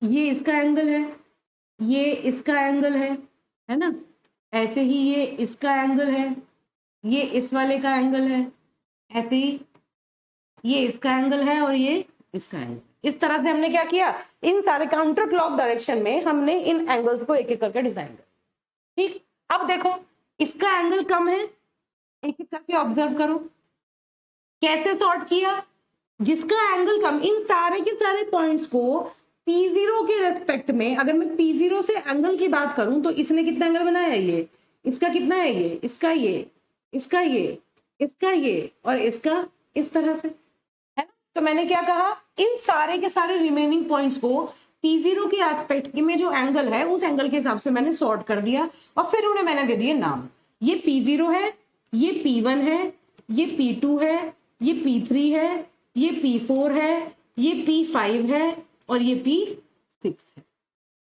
ये इसका एंगल है, ये इसका एंगल है ना, ऐसे ही ये इसका एंगल है, ये इस वाले का एंगल है, ऐसे ही ये इसका एंगल है और ये इसका एंगल। इस तरह से हमने क्या किया, इन सारे काउंटर क्लॉक डायरेक्शन में हमने इन एंगल्स को एक एक करके डिजाइन किया। ठीक, अब देखो इसका एंगल कम है, एक एक करके ऑब्जर्व करो, कैसे सॉर्ट किया? जिसका एंगल कम, इन सारे के सारे पॉइंट्स को P0 के रेस्पेक्ट में, अगर मैं P0 से एंगल की बात करूं तो इसने कितना एंगल बनाया है? ये इसका कितना है? ये इसका, ये इसका, ये इसका, ये और इसका, इस तरह से, है ना? तो मैंने क्या कहा, इन सारे के सारे रिमेनिंग पॉइंट्स को P0 के एस्पेक्ट में जो एंगल है उस एंगल के हिसाब से मैंने सॉर्ट कर दिया और फिर उन्हें मैंने दे दिए नाम। ये P0 है, ये P1 है, ये P2 है, ये P3 है, ये P4 है, ये P5 है और ये P6 है।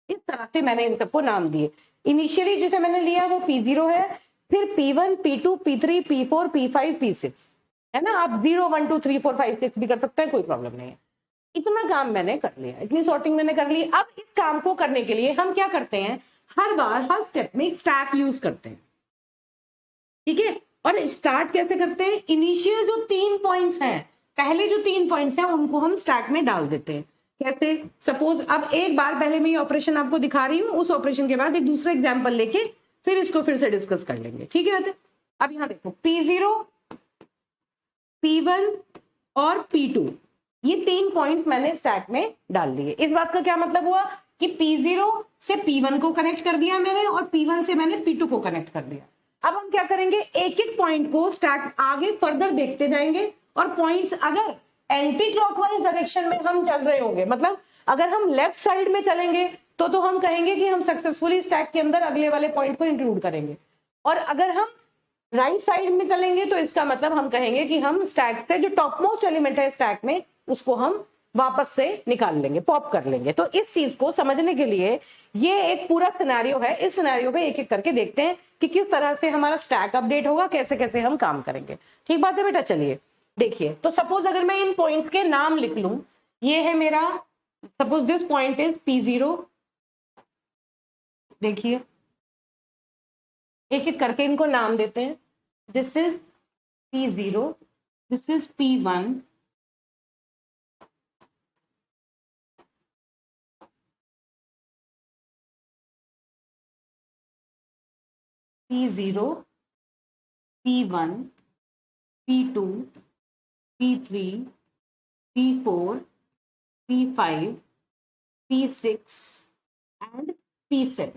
इस तरह से मैंने इन सबको नाम दिए। इनिशियली जिसे मैंने लिया वो P0 है, फिर P1, P2, P3, P4, P5, P6, है ना? आप 0, 1, 2, 3, 4, 5, 6 भी कर सकते हैं, कोई प्रॉब्लम नहीं है। इतना काम मैंने कर लिया, इतनी सॉर्टिंग मैंने कर ली। अब इस काम को करने के लिए हम क्या करते हैं, हर बार हर स्टेप में एक स्टैक यूज करते हैं, ठीक है? और स्टार्ट कैसे करते हैं? इनिशियल जो 3 पॉइंट्स हैं, पहले जो 3 पॉइंट्स हैं उनको हम स्टैक में डाल देते हैं। कैसे? सपोज अब एक बार पहले मैं ये ऑपरेशन आपको दिखा रही हूँ, उस ऑपरेशन के बाद एक दूसरा एग्जांपल लेके फिर इसको फिर से डिस्कस कर लेंगे, ठीक है? अब यहाँ देखो, P0, P1 और P2, ये 3 पॉइंट्स मैंने स्टैक में डाल दिए। इस बात का क्या मतलब हुआ कि P0 से P1 को कनेक्ट कर दिया मैंने और P1 से मैंने P2 को कनेक्ट कर दिया। अब हम क्या करेंगे, एक एक पॉइंट को स्टैक आगे फर्दर देखते जाएंगे और पॉइंट्स अगर एंटी क्लॉकवाइज डायरेक्शन में हम चल रहे होंगे, मतलब अगर हम लेफ्ट साइड में चलेंगे तो हम कहेंगे कि हम सक्सेसफुली स्टैक के अंदर अगले वाले पॉइंट को इंक्लूड करेंगे, और अगर हम राइट साइड में चलेंगे तो इसका मतलब हम कहेंगे कि हम स्टैक से जो टॉप मोस्ट एलिमेंट है स्टैक में उसको हम वापस से निकाल लेंगे, पॉप कर लेंगे। तो इस चीज को समझने के लिए ये एक पूरा सिनेरियो है, इस सिनेरियो पे एक एक करके देखते हैं कि किस तरह से हमारा स्टैक अपडेट होगा, कैसे कैसे हम काम करेंगे। ठीक बात है बेटा? चलिए देखिए, तो सपोज अगर मैं इन पॉइंट्स के नाम लिख लूं, ये है मेरा, suppose this point is P0, देखिए एक एक करके इनको नाम देते हैं। This is P0, this is P1, P0, P1, P2, P3, P4, P5, P6 and P7।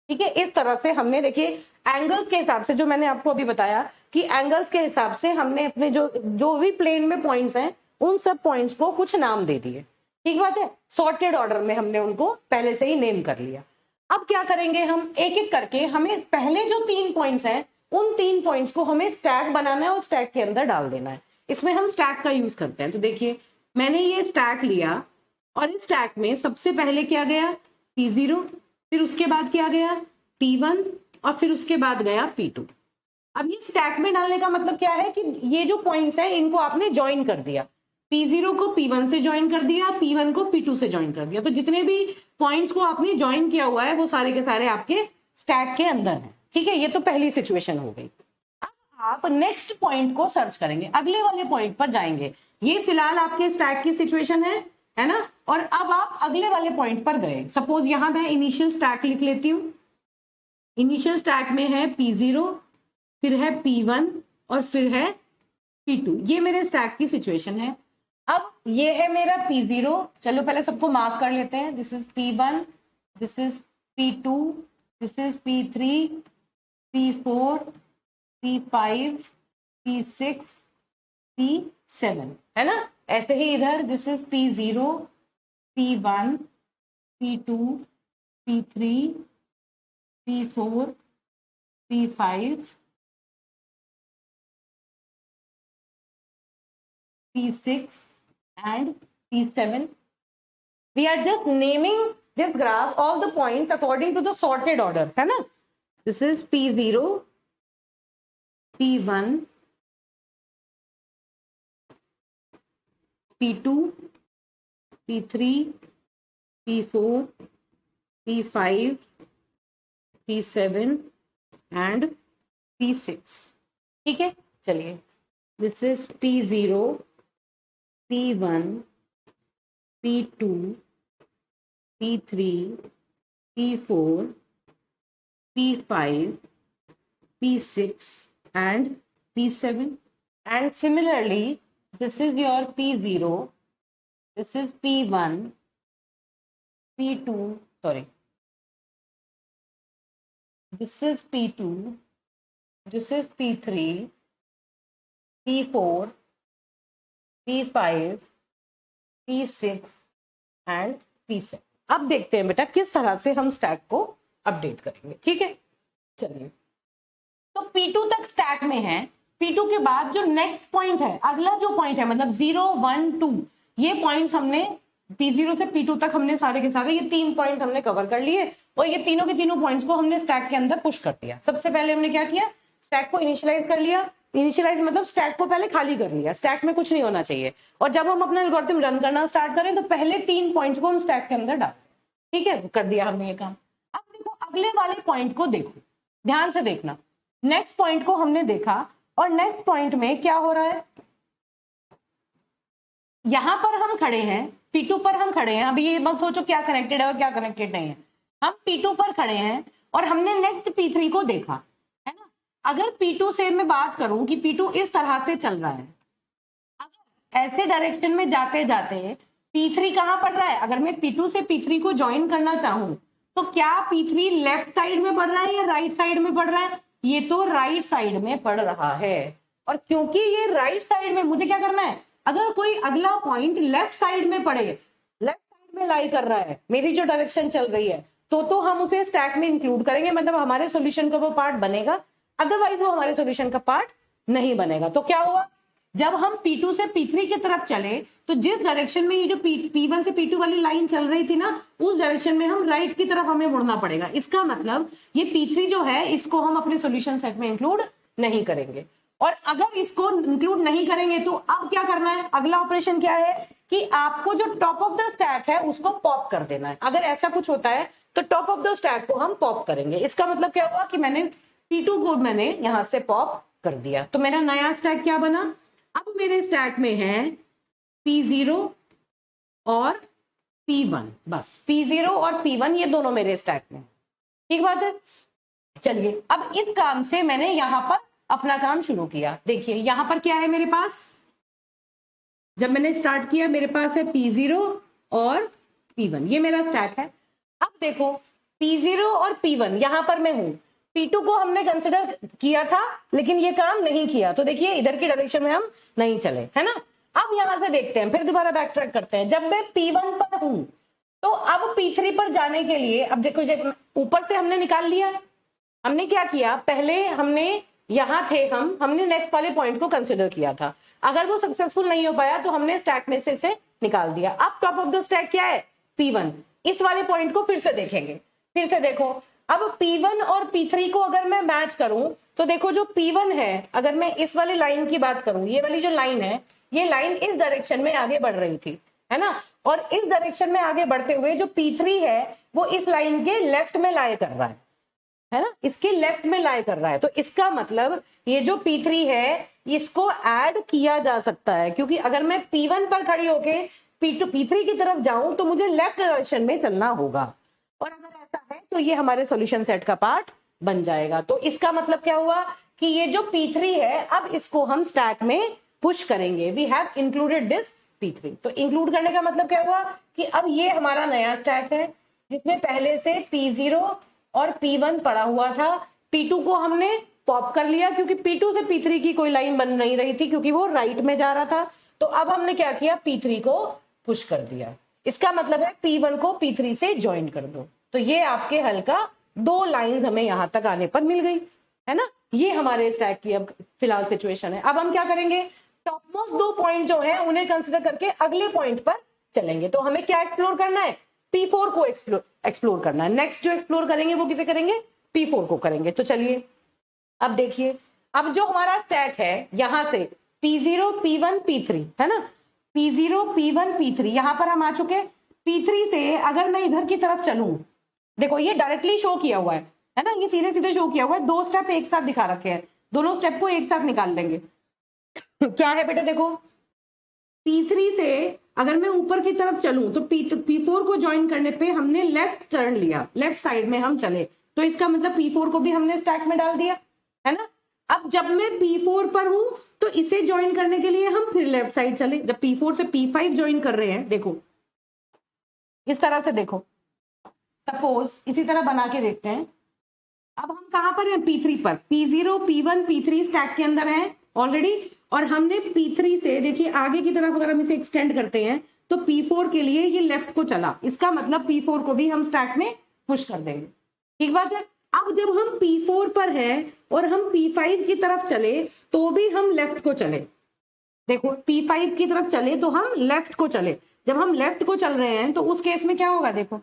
ठीक है, इस तरह से हमने, देखिए एंगल्स के हिसाब से, जो मैंने आपको अभी बताया कि एंगल्स के हिसाब से हमने अपने जो भी प्लेन में पॉइंट्स हैं उन सब पॉइंट्स को कुछ नाम दे दिए। ठीक बात है? सॉर्टेड ऑर्डर में हमने उनको पहले से ही नेम कर लिया। अब क्या करेंगे, हम एक एक करके, हमें पहले जो 3 पॉइंट्स हैं उन 3 पॉइंट्स को हमें स्टैक बनाना है और स्टैक के अंदर डाल देना है। इसमें हम स्टैक का यूज करते हैं। तो देखिए मैंने ये स्टैक लिया और इस स्टैक में सबसे पहले क्या गया, P0, फिर उसके बाद क्या गया P1 और फिर उसके बाद गया P2। अब ये स्टैक में डालने का मतलब क्या है कि ये जो पॉइंट्स हैं इनको आपने ज्वाइन कर दिया, P0 को P1 से ज्वाइन कर दिया, P1 को P2 से ज्वाइन कर दिया। तो जितने भी पॉइंट्स को आपने ज्वाइन किया हुआ है वो सारे के सारे आपके स्टैक के अंदर हैं। ठीक है, ये तो पहली सिचुएशन हो गई। अब आप नेक्स्ट पॉइंट को सर्च करेंगे, अगले वाले पॉइंट पर जाएंगे। ये फिलहाल आपके स्टैक की सिचुएशन है ना? और अब आप अगले वाले पॉइंट पर गए। सपोज यहां मैं इनिशियल स्टैक लिख लेती हूँ। इनिशियल स्टैक में है P0, फिर है P1 और फिर है P2। ये मेरे स्टैक की सिचुएशन है। अब ये है मेरा P0, चलो पहले सबको मार्क कर लेते हैं। This is P1, this is P2, this is P3, P4, P5, P6, P7, है ना? ऐसे ही इधर this is P0, P1, P2, P3, P4, P5, P6 and P7. We are just naming this graph all the points according to the sorted order, है ना? This is P0, P1, P2, P3, P4, P5, P7 and P6। ठीक है, चलिए this is P0, P1, P2, P3, P4, P5, P6 and P7। And similarly this is your P0, this is P1, P2, sorry, this is P2, this is P3, P4, P5, P6 and P7। अब देखते हैं बेटा किस तरह से हम stack को update करेंगे। ठीक है, चलिए, तो P2 तक स्टैक में है। P2 के बाद जो नेक्स्ट पॉइंट है, अगला जो पॉइंट है, मतलब 0, 1, 2, ये पॉइंट्स हमने P0 से P2 तक हमने सारे के सारे ये 3 पॉइंट्स हमने कवर कर लिए और ये तीनों के तीनों पॉइंट्स को हमने स्टैक के अंदर पुश कर दिया। सबसे पहले हमने क्या किया, स्टैक को इनिशियलाइज कर लिया। इनिशियलाइज मतलब स्टैक को पहले खाली कर लिया, स्टैक में कुछ नहीं होना चाहिए। और जब हम अपना एल्गोरिथम रन करना स्टार्ट करें तो पहले 3 पॉइंट्स को हम स्टैक के अंदर डाल, ठीक है, कर दिया हमने ये काम। अब देखो अगले वाले पॉइंट को देखो, ध्यान से देखना। नेक्स्ट पॉइंट को हमने देखा और नेक्स्ट पॉइंट में क्या हो रहा है, यहां पर हम खड़े हैं, P2 पर हम खड़े हैं। अभी ये मत सोचो क्या कनेक्टेड है और क्या कनेक्टेड नहीं है। हम P2 पर खड़े हैं और हमने नेक्स्ट P3 को देखा, है ना। अगर P2 से मैं बात करूं कि P2 इस तरह से चल रहा है, अगर ऐसे डायरेक्शन में जाते जाते P3 कहां पड़ रहा है, अगर मैं P2 से P3 को ज्वाइन करना चाहूं तो क्या P3 लेफ्ट साइड में पड़ रहा है या राइट साइड में पड़ रहा है? ये तो राइट साइड में पड़ रहा है। और क्योंकि ये राइट साइड में, मुझे क्या करना है, अगर कोई अगला पॉइंट लेफ्ट साइड में पड़े, लेफ्ट साइड में लाई कर रहा है, मेरी जो डायरेक्शन चल रही है, तो हम उसे स्टैक में इंक्लूड करेंगे, मतलब हमारे सॉल्यूशन का वो पार्ट बनेगा। अदरवाइज वो हमारे सॉल्यूशन का पार्ट नहीं बनेगा। तो क्या हुआ, जब हम P2 से P3 की तरफ चले तो जिस डायरेक्शन में ये जो P1 से P2 वाली लाइन चल रही थी ना, उस डायरेक्शन में हम राइट की तरफ हमें मुड़ना पड़ेगा। इसका मतलब ये P3 जो है इसको हम अपने सॉल्यूशन सेट में इंक्लूड नहीं करेंगे। और अगर इसको इंक्लूड नहीं करेंगे तो अब क्या करना है, अगला ऑपरेशन क्या है कि आपको जो टॉप ऑफ द स्टैक है उसको पॉप कर देना है। अगर ऐसा कुछ होता है तो टॉप ऑफ द स्टैक को हम पॉप करेंगे। इसका मतलब क्या हुआ कि मैंने P2 को मैंने यहां से पॉप कर दिया, तो मेरा नया स्टैक क्या बना, अब मेरे स्टैक में है P0 और P1, बस P0 और P1 ये दोनों मेरे स्टैक में, ठीक बात है। चलिए, अब इस काम से मैंने यहां पर अपना काम शुरू किया। देखिए यहां पर क्या है मेरे पास, जब मैंने स्टार्ट किया मेरे पास है P0 और P1, ये मेरा स्टैक है। अब देखो P0 और P1 यहां पर मैं हूं, P2 को हमने कंसिडर किया था लेकिन ये काम नहीं किया, तो देखिए इधर की डायरेक्शन में हम नहीं चले, है ना। अब यहां से देखते हैं, फिर दोबारा बैक ट्रैक करते हैं। जब मैं P1 पर हूं तो अब P3 पर जाने के लिए, अब देखो जब ऊपर से हमने निकाल लिया, हमने क्या किया, पहले हमने यहां थे, हमने नेक्स्ट वाले पॉइंट को कंसिडर किया था। अगर वो सक्सेसफुल नहीं हो पाया तो हमने स्टैक में से इसे निकाल दिया। अब टॉप ऑफ द स्टैक क्या है, P1। इस वाले पॉइंट को फिर से देखेंगे, फिर से देखो। अब P1 और P3 को अगर मैं मैच करूं तो देखो जो P1 है, अगर मैं इस वाली लाइन की बात करूं, ये वाली जो लाइन है, ये लाइन इस डायरेक्शन में आगे बढ़ रही थी, है ना। और इस डायरेक्शन में आगे बढ़ते हुए जो P3 है वो इस लाइन के लेफ्ट में लाई कर रहा है ना, इसके लेफ्ट में लाई कर रहा है। तो इसका मतलब ये जो P3 है इसको ऐड किया जा सकता है, क्योंकि अगर मैं P1 पर खड़ी होके P3 की तरफ जाऊं तो मुझे लेफ्ट डायरेक्शन में चलना होगा। और अगर ऐसा है तो ये हमारे सॉल्यूशन सेट का पार्ट बन जाएगा। तो इसका मतलब क्या हुआ कि ये जो P3 है अब इसको हम स्टैक में पुश करेंगे। We have included this P3। तो इंक्लूड करने का मतलब क्या हुआ कि अब ये हमारा नया स्टैक है जिसमें पहले से P0 और P1 पड़ा हुआ था। P2 को हमने पॉप कर लिया क्योंकि P2 से P3 की कोई लाइन बन नहीं रही थी क्योंकि वो राइट में जा रहा था। तो अब हमने क्या किया, P3 को पुश कर दिया। इसका मतलब है P1 को P3 से ज्वाइन कर दो। तो ये आपके हल का 2 लाइंस हमें यहां तक आने पर मिल गई, है ना। ये हमारे स्टैक की अब फिलहाल सिचुएशन है। अब हम क्या करेंगे, टॉप मोस्ट 2 पॉइंट जो है उन्हें कंसिडर करके अगले पॉइंट पर चलेंगे। तो हमें क्या एक्सप्लोर करना है, P4 को एक्सप्लोर करना है। नेक्स्ट जो एक्सप्लोर करेंगे वो किसे करेंगे, P4 को करेंगे। तो चलिए अब देखिए, अब जो हमारा स्टैक है यहां से P0 P1 P3 है ना, P0 P1 P3 यहां पर हम आ चुके। P3 से अगर मैं इधर की तरफ चलूं, देखो ये डायरेक्टली शो किया हुआ है ना, ये सीधे सीधे शो किया हुआ है। 2 स्टेप एक साथ दिखा रखे हैं, दोनों स्टेप को एक साथ निकाल लेंगे। क्या है बेटा, देखो P3 से अगर मैं ऊपर की तरफ चलूं तो P4 को ज्वाइन करने पे हमने लेफ्ट टर्न लिया, लेफ्ट साइड में हम चले, तो इसका मतलब P4 को भी हमने स्टैक में डाल दिया, है ना। अब जब मैं P4 पर हूं तो इसे ज्वाइन करने के लिए हम फिर लेफ्ट साइड चले। जब P4 से P5 ज्वाइन कर रहे हैं, देखो इस तरह से, देखो सपोज इसी तरह बना के देखते हैं। अब हम कहां पर हैं? P3 पर। P0, P1, P3 स्टैक के अंदर है ऑलरेडी, और हमने P3 से देखिए आगे की तरफ अगर हम इसे एक्सटेंड करते हैं तो P4 के लिए ये लेफ्ट को चला, इसका मतलब P4 को भी हम स्टैक में पुश कर देंगे। ठीक बात है। अब जब हम P4 पर हैं और हम P5 की तरफ चले तो भी हम लेफ्ट को चले। देखो P5 की तरफ चले तो हम लेफ्ट को चले। जब हम लेफ्ट को चल रहे हैं तो उस केस में क्या होगा? देखो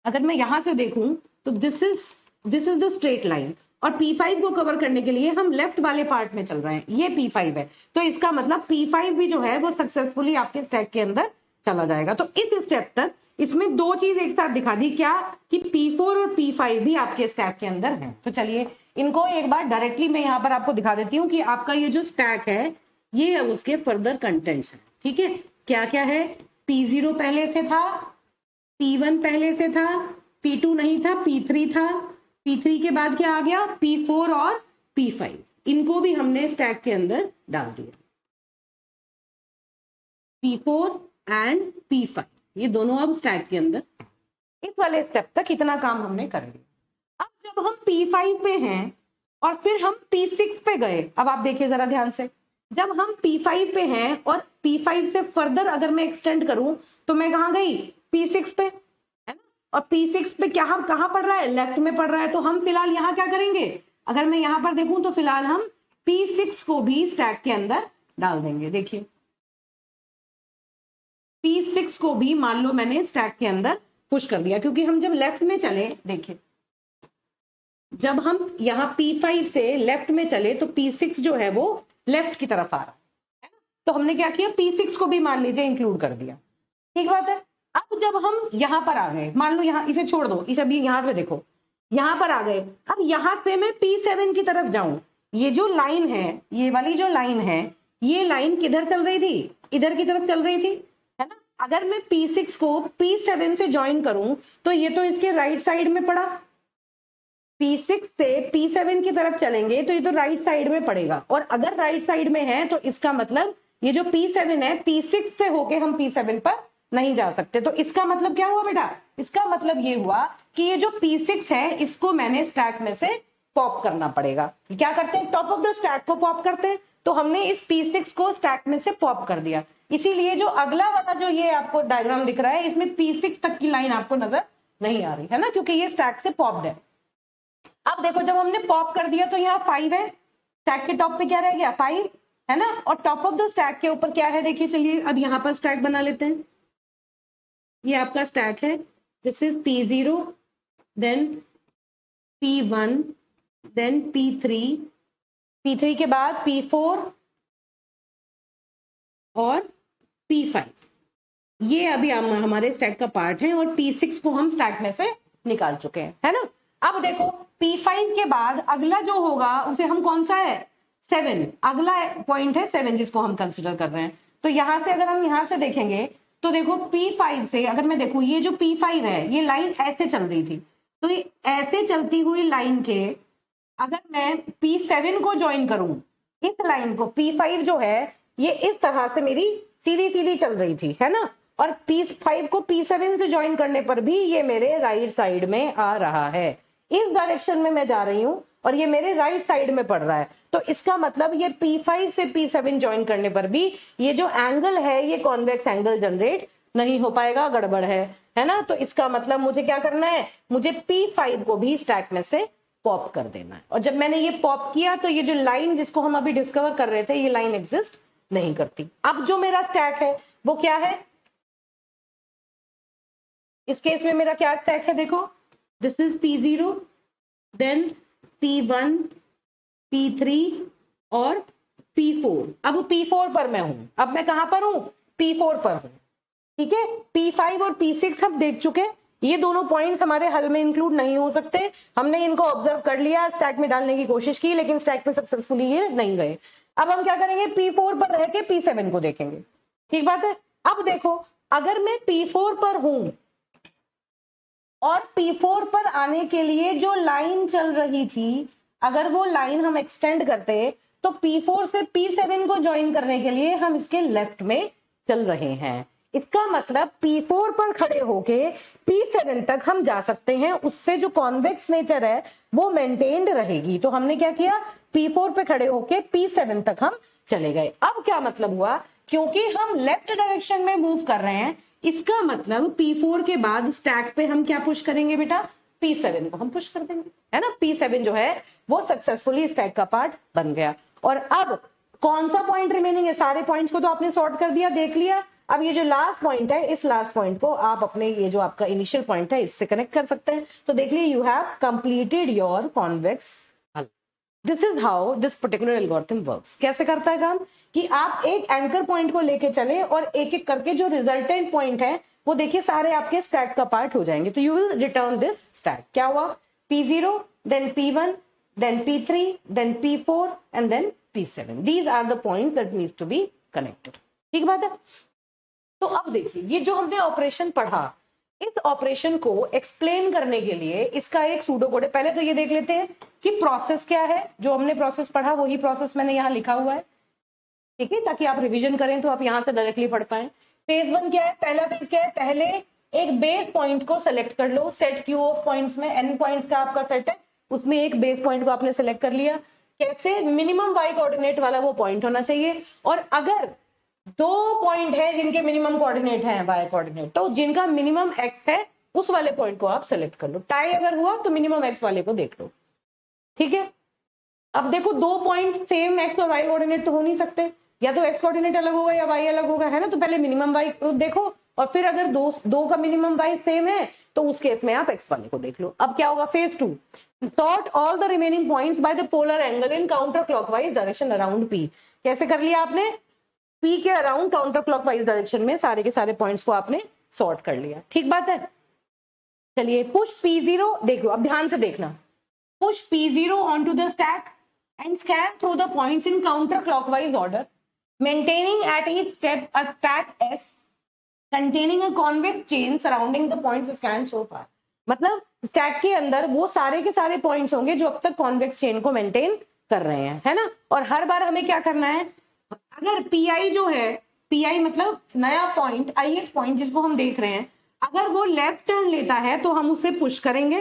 अगर मैं यहां से देखूं तो this is the straight line, और P5 को कवर करने के लिए हम लेफ्ट वाले पार्ट में चल रहे हैं, ये P5 है, तो इसका मतलब P5 भी जो है वो सक्सेसफुली आपके स्टैक के अंदर चला जाएगा। तो इस स्टेप तक इसमें दो चीज एक साथ दिखा दी, क्या कि P4 और P5 भी आपके स्टैक के अंदर है। तो चलिए इनको एक बार डायरेक्टली मैं यहाँ पर आपको दिखा देती हूँ कि आपका ये जो स्टैक है ये उसके फर्दर कंटेंट्स है। ठीक है, क्या क्या है? P0 पहले से था, P1 पहले से था, P2 नहीं था, P3 था, P3 के बाद क्या आ गया? P4 और P5, इनको भी हमने स्टैक के अंदर डाल दिया। P4 एंड P5 ये दोनों अब स्टैक के अंदर। इस वाले स्टेप तक इतना काम हमने कर लिया। अब जब हम P5 पे हैं और फिर हम P6 पे गए, अब आप देखिए जरा ध्यान से, जब हम P5 पे हैं और P5 से फर्दर अगर मैं एक्सटेंड करूं तो मैं कहां गई? P6 पे, है ना? और P6 पे क्या कहां पड़ रहा है? लेफ्ट में पड़ रहा है। तो हम फिलहाल यहां क्या करेंगे? अगर मैं यहां पर देखूं तो फिलहाल हम P6 को भी स्टैक के अंदर डाल देंगे। देखिए P6 को भी मान लो मैंने स्टैक के अंदर पुश कर दिया, क्योंकि हम जब लेफ्ट में चले, देखिए जब हम यहाँ P5 से लेफ्ट में चले तो P6 जो है वो लेफ्ट की तरफ आ रहा है, तो हमने क्या किया? P6 को भी मान लीजिए इंक्लूड कर दिया। ठीक बात है। अब जब हम यहां पर आ गए, मान लो यहाँ इसे छोड़ दो, इसे अभी यहां पे देखो, यहां पर आ गए। अब यहां से मैं P7 की तरफ जाऊं, ये जो लाइन है, ये वाली जो लाइन है, ये लाइन किधर चल रही थी? इधर की तरफ चल रही थी, है ना? अगर मैं P6 को P7 से ज्वाइन करूं तो ये तो इसके राइट साइड में पड़ा। P6 से P7 की तरफ चलेंगे तो ये तो राइट साइड में पड़ेगा, और अगर राइट साइड में है तो इसका मतलब ये जो P7 है, P6 से होके हम P7 पर नहीं जा सकते। तो इसका मतलब क्या हुआ बेटा? इसका मतलब ये हुआ कि ये जो P6 है इसको मैंने स्टैक में से पॉप करना पड़ेगा। क्या करते हैं? टॉप ऑफ द स्टैक को पॉप करते हैं। तो हमने इस P6 को स्टैक में से पॉप कर दिया, इसीलिए जो अगला वाला जो ये आपको डायग्राम दिख रहा है इसमें P6 तक की लाइन आपको नजर नहीं आ रही है ना, क्योंकि ये स्टैक से पॉप्ड है। अब देखो जब हमने पॉप कर दिया तो यहाँ 5 है, स्टैक के टॉप पे क्या रह गया? 5, है ना? और टॉप ऑफ द स्टैक के ऊपर क्या है? देखिए चलिए अब यहाँ पर स्टैक बना लेते हैं। ये आपका स्टैक है, this is P0, then P1, then P3, P3 के बाद P4 और P5, ये अभी हमारे स्टैक का पार्ट है, और P6 को हम स्टैक में से निकाल चुके हैं, है ना? अब देखो P5 के बाद अगला जो होगा उसे हम कौन सा है? 7, अगला पॉइंट है 7 जिसको हम कंसिडर कर रहे हैं। तो यहां से अगर हम यहां से देखेंगे तो देखो P5 से अगर मैं देखूं, ये जो P5 है ये लाइन ऐसे चल रही थी, तो ये ऐसे चलती हुई लाइन के अगर मैं P7 को ज्वाइन करूं, इस लाइन को, P5 जो है ये इस तरह से मेरी सीधी सीधी चल रही थी, है ना? और P5 को P7 से ज्वाइन करने पर भी ये मेरे राइट साइड में आ रहा है, इस डायरेक्शन में मैं जा रही हूं और ये मेरे राइट साइड में पड़ रहा है। तो इसका मतलब ये P5 से P7 ज्वाइन करने पर भी ये जो एंगल है ये कॉन्वेक्स एंगल जनरेट नहीं हो पाएगा, गड़बड़ है ना? तो इसका मतलब मुझे क्या करना है? मुझे P5 को भी स्टैक में से पॉप कर देना है। और जब मैंने ये पॉप किया तो ये जो लाइन जिसको हम अभी डिस्कवर कर रहे थे ये लाइन एग्जिस्ट नहीं करती। अब जो मेरा स्टैक है वो क्या है? इस केस में मेरा क्या स्टैक है? देखो this is P0, then P1, P3 और P4। अब P4 पर मैं हूं, अब मैं कहां पर हूं? P4 पर हूं। ठीक है, P5 और P6 हम देख चुके, ये दोनों पॉइंट्स हमारे हल में इंक्लूड नहीं हो सकते। हमने इनको ऑब्जर्व कर लिया, स्टैक में डालने की कोशिश की, लेकिन स्टैक में सक्सेसफुली ये नहीं गए। अब हम क्या करेंगे? P4 पर रह के P7 को देखेंगे। ठीक बात है। अब देखो अगर मैं P4 पर हूं और P4 पर आने के लिए जो लाइन चल रही थी, अगर वो लाइन हम एक्सटेंड करते तो P4 से P7 को ज्वाइन करने के लिए हम इसके लेफ्ट में चल रहे हैं। इसका मतलब P4 पर खड़े होके P7 तक हम जा सकते हैं, उससे जो कॉन्वेक्स नेचर है वो मेंटेन्ड रहेगी। तो हमने क्या किया, P4 पे खड़े होके P7 तक हम चले गए। अब क्या मतलब हुआ, क्योंकि हम लेफ्ट डायरेक्शन में मूव कर रहे हैं, इसका मतलब P4 के बाद स्टैक पे हम क्या पुश करेंगे बेटा, P7 को हम पुश कर देंगे, है ना। P7 जो है वो सक्सेसफुली स्टैक का पार्ट बन गया। और अब कौन सा पॉइंट रिमेनिंग है, सारे पॉइंट्स को तो आपने सॉर्ट कर दिया, देख लिया। अब ये जो लास्ट पॉइंट है, इस लास्ट पॉइंट को आप अपने ये जो आपका इनिशियल पॉइंट है इससे कनेक्ट कर सकते हैं। तो देख लीजिए, you have completed your convex hull. This is how this particular algorithm works. कैसे करता है काम, कि आप एक एंकर पॉइंट को लेके चले और एक एक करके जो रिजल्टेंट पॉइंट है वो देखिए सारे आपके स्टैक का पार्ट हो जाएंगे। तो you will return this stack. क्या हुआ, P0, then P1, then P3, then P4 and then P7. These are the points that need to be connected. ठीक बात है। तो अब देखिए, ये जो हमने ऑपरेशन पढ़ा, इस ऑपरेशन को एक्सप्लेन करने के लिए इसका एक सूडो कोड है। पहले तो ये देख लेते हैं कि प्रोसेस क्या है। जो हमने प्रोसेस पढ़ा वही प्रोसेस मैंने यहाँ लिखा हुआ है, ठीक है, ताकि आप रिवीजन करें तो आप यहाँ से डायरेक्टली पढ़ पाए। फेज 1 क्या है, पहला फेज क्या है, पहले एक बेस पॉइंट को सेलेक्ट कर लो। सेट क्यू ऑफ पॉइंट्स में n पॉइंट्स का आपका सेट है, उसमें एक बेस पॉइंट को आपने सेलेक्ट कर लिया। कैसे, मिनिमम y कोऑर्डिनेट वाला वो पॉइंट होना चाहिए। और अगर दो पॉइंट है जिनके मिनिमम कोऑर्डिनेट है y कोऑर्डिनेट, तो जिनका मिनिमम x है उस वाले पॉइंट को आप सेलेक्ट कर लो। टाई अगर हुआ तो मिनिमम x वाले को देख लो, ठीक है। अब देखो, दो पॉइंट सेम x और y कोऑर्डिनेट तो हो नहीं सकते, या तो x कोऑर्डिनेट अलग होगा या y अलग होगा, है ना। तो पहले मिनिमम y को देखो, और फिर अगर दो का मिनिमम y सेम है तो उस केस में आप x वाले को देख लो। अब क्या होगा, phase 2, sort all the remaining points by the polar angle in counter clockwise direction around P। कैसे कर लिया आपने, P के अराउंड काउंटर क्लॉकवाइज डायरेक्शन में सारे के सारे पॉइंट्स को आपने सॉर्ट कर लिया, ठीक बात है। चलिए, पुश P0, देखो अब ध्यान से देखना, push P0 on to the stack and scan through the points in counterclockwise order, maintaining at each step a stack S containing a convex chain surrounding the points scanned so far। मतलब stack के अंदर वो सारे के सारे points होंगे जो अब तक कॉन्वेक्स चेन को मेंटेन कर रहे हैं, है ना। और हर बार हमें क्या करना है, अगर Pi जो है, Pi मतलब नया पॉइंट, ith पॉइंट जिसको हम देख रहे हैं, अगर वो लेफ्ट टर्न लेता है तो हम उसे पुश करेंगे,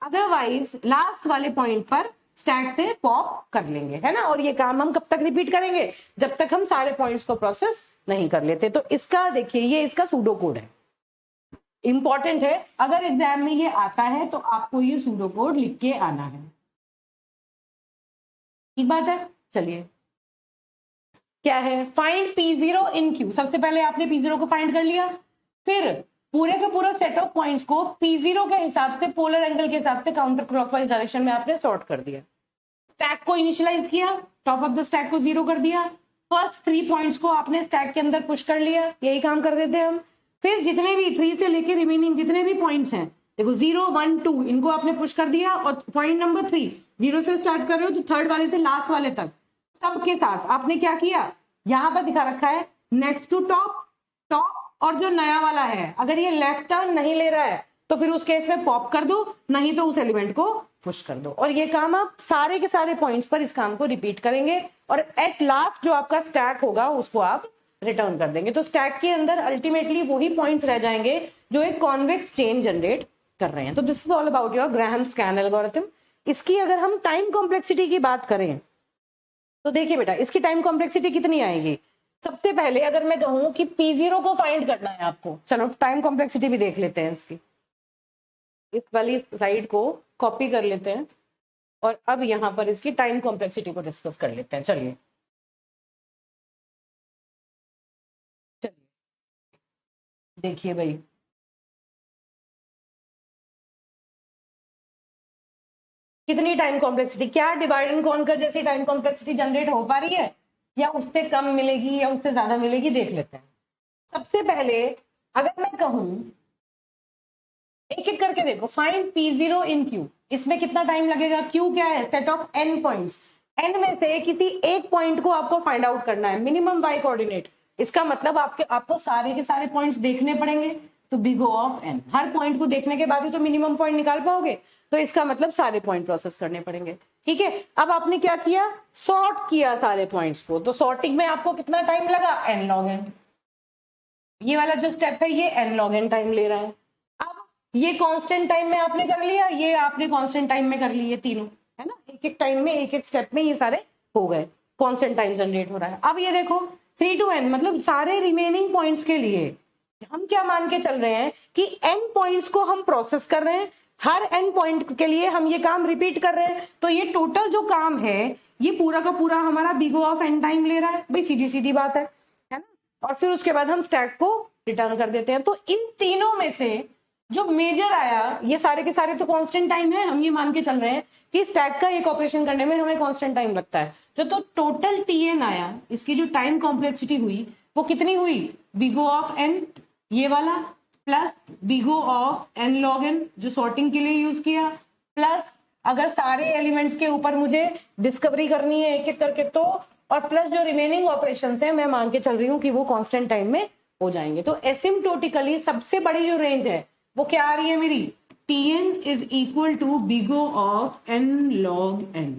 अदरवाइज लास्ट वाले पॉइंट पर स्टैक से पॉप कर लेंगे, है ना। और ये काम हम कब तक रिपीट करेंगे, जब तक हम सारे पॉइंट्स को प्रोसेस नहीं कर लेते। तो इसका देखिए, ये इसका सूडो कोड है, इंपॉर्टेंट है। अगर एग्जाम में ये आता है तो आपको ये सूडो कोड लिख के आना है, ठीक बात है। चलिए, क्या है, फाइंड P0 इन Q। सबसे पहले आपने P0 को फाइंड कर लिया, फिर पूरे का पूरा सेट ऑफ पॉइंट्स को P0 के हिसाब से, पोलर एंगल के हिसाब से काउंटर क्लॉकवाइज डायरेक्शन में आपने सॉर्ट कर दिया। स्टैक को इनिशियलाइज किया, टॉप ऑफ द स्टैक को 0 कर दिया, फर्स्ट 3 पॉइंट्स को आपने स्टैक के अंदर पुश कर लिया, यही काम कर देते हैं हम। फिर जितने भी 3 से लेके रिमेनिंग जितने भी पॉइंट्स हैं, देखो 0 1 2 इनको आपने पुश कर दिया, और पॉइंट नंबर 3 0 से स्टार्ट कर रहे हो तो थर्ड वाले से लास्ट वाले तक सबके साथ आपने क्या किया, यहां पर दिखा रखा है नेक्स्ट टू टॉप, टॉप, और जो नया वाला है अगर ये लेफ्ट टर्न नहीं ले रहा है तो फिर उस केस में पॉप कर दो, नहीं तो उस एलिमेंट को पुश कर दो। और ये काम आप सारे के सारे पॉइंट्स पर इस काम को रिपीट करेंगे, और एट लास्ट जो आपका स्टैक होगा उसको आप रिटर्न कर देंगे। तो स्टैक के अंदर अल्टीमेटली वही पॉइंट्स रह जाएंगे जो एक कॉन्वेक्स चेन जनरेट कर रहे हैं। तो this is all about your Graham scan algorithm. इसकी अगर हम टाइम कॉम्प्लेक्सिटी की बात करें तो देखिए बेटा, इसकी टाइम कॉम्प्लेक्सिटी कितनी आएगी। सबसे पहले अगर मैं कहूं कि P0 को फाइंड करना है आपको, चलो टाइम कॉम्प्लेक्सिटी भी देख लेते हैं इसकी। इस वाली साइड को कॉपी कर लेते हैं और अब यहां पर इसकी टाइम कॉम्प्लेक्सिटी को डिस्कस कर लेते हैं। चलिए देखिए भाई, कितनी टाइम कॉम्प्लेक्सिटी, क्या डिवाइड एंड कॉन्कर जैसी टाइम कॉम्प्लेक्सिटी जनरेट हो पा रही है, या उससे कम मिलेगी या उससे ज्यादा मिलेगी, देख लेते हैं। सबसे पहले अगर मैं कहूं, एक एक करके देखो, फाइंड P0 इन Q, इसमें कितना टाइम लगेगा। Q क्या है, set of n points, n में से किसी एक पॉइंट को आपको फाइंड आउट करना है, मिनिमम y कोऑर्डिनेट। इसका मतलब आपको सारे के सारे पॉइंट्स देखने पड़ेंगे, तो big O of n, her point को देखने के बाद ही तो मिनिमम पॉइंट निकाल पाओगे, तो इसका मतलब सारे पॉइंट प्रोसेस करने पड़ेंगे। ठीक है, अब आपने क्या किया, सॉर्ट किया सारे पॉइंट्स को, तो सॉर्टिंग में आपको कितना टाइम लगा, n log n। ये वाला जो स्टेप है ये n log n टाइम ले रहा है। अब ये कांस्टेंट टाइम में आपने कर लिया, ये आपने कांस्टेंट टाइम में कर लिए तीनों, है ना, एक एक टाइम में एक एक स्टेप में ये सारे हो गए, कांस्टेंट टाइम जनरेट हो रहा है। अब ये देखो 3 to n, मतलब सारे रिमेनिंग पॉइंट्स के लिए हम क्या मान के चल रहे हैं कि n पॉइंट्स को हम प्रोसेस कर रहे हैं, हर n पॉइंट के लिए हम ये काम रिपीट कर रहे हैं, तो ये टोटल जो काम है ये पूरा का पूरा हमारा big O of n time ले रहा है, भाई सीधी सीधी बात है ना। और फिर उसके बाद हम स्टैक को रिटर्न कर देते हैं। तो इन तीनों में से जो मेजर आया, ये सारे के सारे तो कांस्टेंट टाइम है, हम ये मान के चल रहे हैं कि स्टैक का एक ऑपरेशन करने में हमें कांस्टेंट टाइम लगता है। जो तो टोटल tn आया, इसकी जो टाइम कॉम्प्लेक्सिटी हुई वो कितनी हुई, बिग O ऑफ n ये वाला plus big O of n log n जो सॉर्टिंग के लिए यूज किया, प्लस अगर सारे एलिमेंट्स के ऊपर मुझे डिस्कवरी करनी है एक एक करके तो, और प्लस जो रिमेनिंग ऑपरेशंस है मैं मान के चल रही हूँ कि वो कांस्टेंट टाइम में हो जाएंगे। तो एसिम्प्टोटिकली सबसे बड़ी जो रेंज है वो क्या आ रही है मेरी, tn is equal to big O of n log n।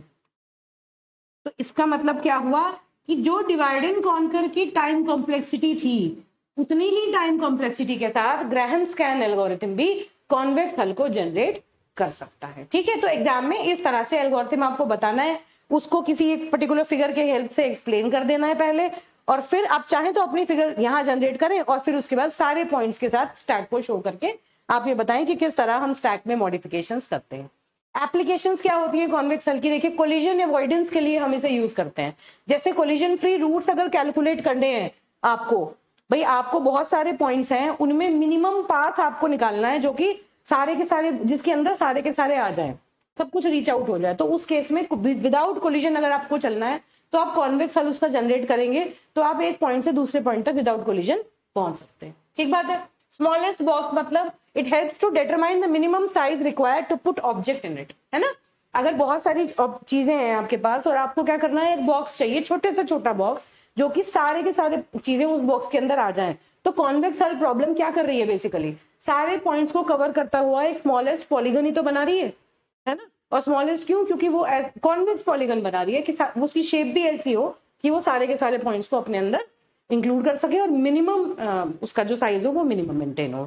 तो इसका मतलब क्या हुआ कि जो डिवाइड एंड कॉन्कर की टाइम कॉम्प्लेक्सिटी थी उतनी ही टाइम कॉम्प्लेक्सिटी के साथ ग्राहम स्कैन एल्गोरिथम भी कॉन्वेक्स हल को जनरेट कर सकता है। ठीक है, तो एग्जाम में इस तरह से एल्गोरिथम आपको बताना है, उसको किसी एक पर्टिकुलर फिगर के हेल्प से एक्सप्लेन कर देना है पहले, और फिर आप चाहें तो अपनी फिगर यहाँ जनरेट करें और फिर उसके बाद सारे पॉइंट्स के साथ स्टैक को शो करके आप ये बताएं कि किस तरह हम स्टैक में मॉडिफिकेशंस करते हैं। एप्लीकेशंस क्या होती है कॉन्वेक्स हल की, देखिए कोलिजन अवॉइडेंस के लिए हम इसे यूज करते हैं। जैसे कोलिजन फ्री रूट्स अगर कैलकुलेट करने हैं आपको, भाई आपको बहुत सारे पॉइंट्स हैं, उनमें मिनिमम पाथ आपको निकालना है जो कि सारे के सारे, जिसके अंदर सारे के सारे आ जाएं, सब कुछ रीच आउट हो जाए। तो उस केस में विदाउट कोलिजन अगर आपको चलना है तो आप कॉन्वेक्स हल उसका जनरेट करेंगे, तो आप एक पॉइंट से दूसरे पॉइंट तक विदाउट कोलिजन पहुंच सकते हैं। ठीक बात है। स्मॉलेस्ट बॉक्स मतलब it helps to determine the minimum size required to put object in it, है ना। अगर बहुत सारी चीजें हैं आपके पास और आपको क्या करना है, एक बॉक्स चाहिए, छोटे से छोटा बॉक्स जो कि सारे के सारे चीजें उस बॉक्स के अंदर आ जाएं, तो कॉन्वेक्स हल प्रॉब्लम क्या कर रही है, बेसिकली सारे पॉइंट्स को कवर करता हुआ एक स्मॉलेस्ट पॉलीगन ही तो बना रही है ना। और स्मॉलेस्ट क्यों, क्योंकि वो कॉन्वेक्स पॉलीगन बना रही है कि उसकी शेप भी ऐसी हो कि वो सारे के सारे पॉइंट्स को अपने अंदर इंक्लूड कर सके और मिनिमम उसका जो साइज हो वो मिनिमम मेंटेन हो।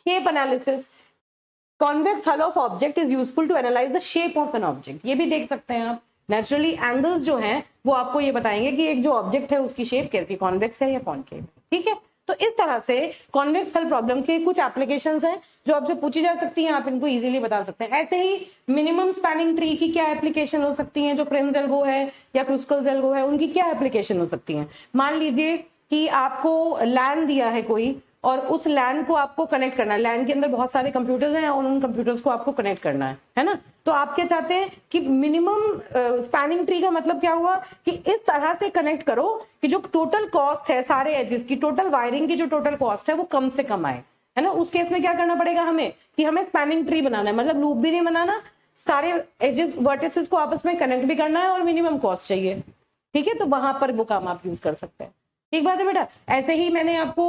Shape analysis, convex hull of object is useful to analyse the shape of an object. ये भी देख सकते हैं आप, नेचुरली एंगल्स जो हैं वो आपको ये बताएंगे कि एक जो ऑब्जेक्ट है उसकी शेप कैसी, कॉन्वेक्स है या कॉनकेव। ठीक है, तो इस तरह से कॉन्वेक्स हल प्रॉब्लम के कुछ एप्लीकेशंस हैं जो आपसे पूछी जा सकती हैं, आप इनको इजीली बता सकते हैं। ऐसे ही मिनिमम स्पैनिंग ट्री की क्या एप्लीकेशन हो सकती है, जो प्रिम्स एल्गो है या क्रुस्कल्स एल्गो है उनकी क्या एप्लीकेशन हो सकती है। मान लीजिए कि आपको लैन दिया है कोई और उस लैन को आपको कनेक्ट करना है, लैन के अंदर बहुत सारे कंप्यूटर्स हैं और उन कंप्यूटर्स को आपको कनेक्ट करना है ना। तो आप क्या चाहते हैं कि मिनिमम स्पैनिंग ट्री का मतलब क्या हुआ कि इस तरह से कनेक्ट करो कि जो टोटल कॉस्ट है सारे एजेस की, टोटल वायरिंग की जो टोटल कॉस्ट है वो कम से कम आए, है ना। उस केस में क्या करना पड़ेगा हमें कि हमें स्पैनिंग ट्री बनाना है, मतलब लूप भी नहीं बनाना, सारे एजेस वर्टिसेस को आपस में कनेक्ट भी करना है और मिनिमम कॉस्ट चाहिए। ठीक है, तो वहां पर वो काम आप यूज कर सकते हैं। ठीक बात है बेटा। ऐसे ही मैंने आपको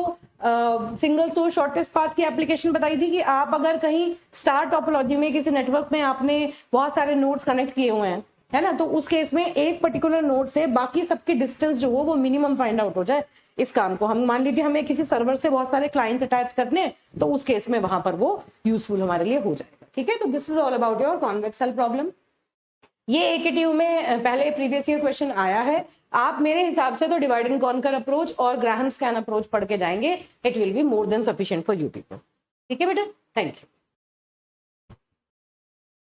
सिंगल सोर्स शॉर्टेस्ट पाथ की एप्लीकेशन बताई थी कि आप अगर कहीं स्टार टोपोलॉजी में किसी नेटवर्क में आपने बहुत सारे नोड्स कनेक्ट किए हुए हैं, है ना, तो उस केस में एक पर्टिकुलर नोड से बाकी सबकी डिस्टेंस जो हो वो मिनिमम फाइंड आउट हो जाए। इस काम को हम मान लीजिए हमें किसी सर्वर से बहुत सारे क्लाइंट्स अटैच करने, तो उस केस में वहां पर वो यूजफुल हमारे लिए हो जाएगा। ठीक है, तो this is all about your convex हल प्रॉब्लम। ये एकेटीयू में पहले प्रीवियस ईयर क्वेश्चन आया है। आप मेरे हिसाब से तो डिवाइड एंड कॉन्कर अप्रोच और ग्राहम स्कैन अप्रोच पढ़ के जाएंगे, it will be more than sufficient for you people. ठीक है बेटा, थैंक यू।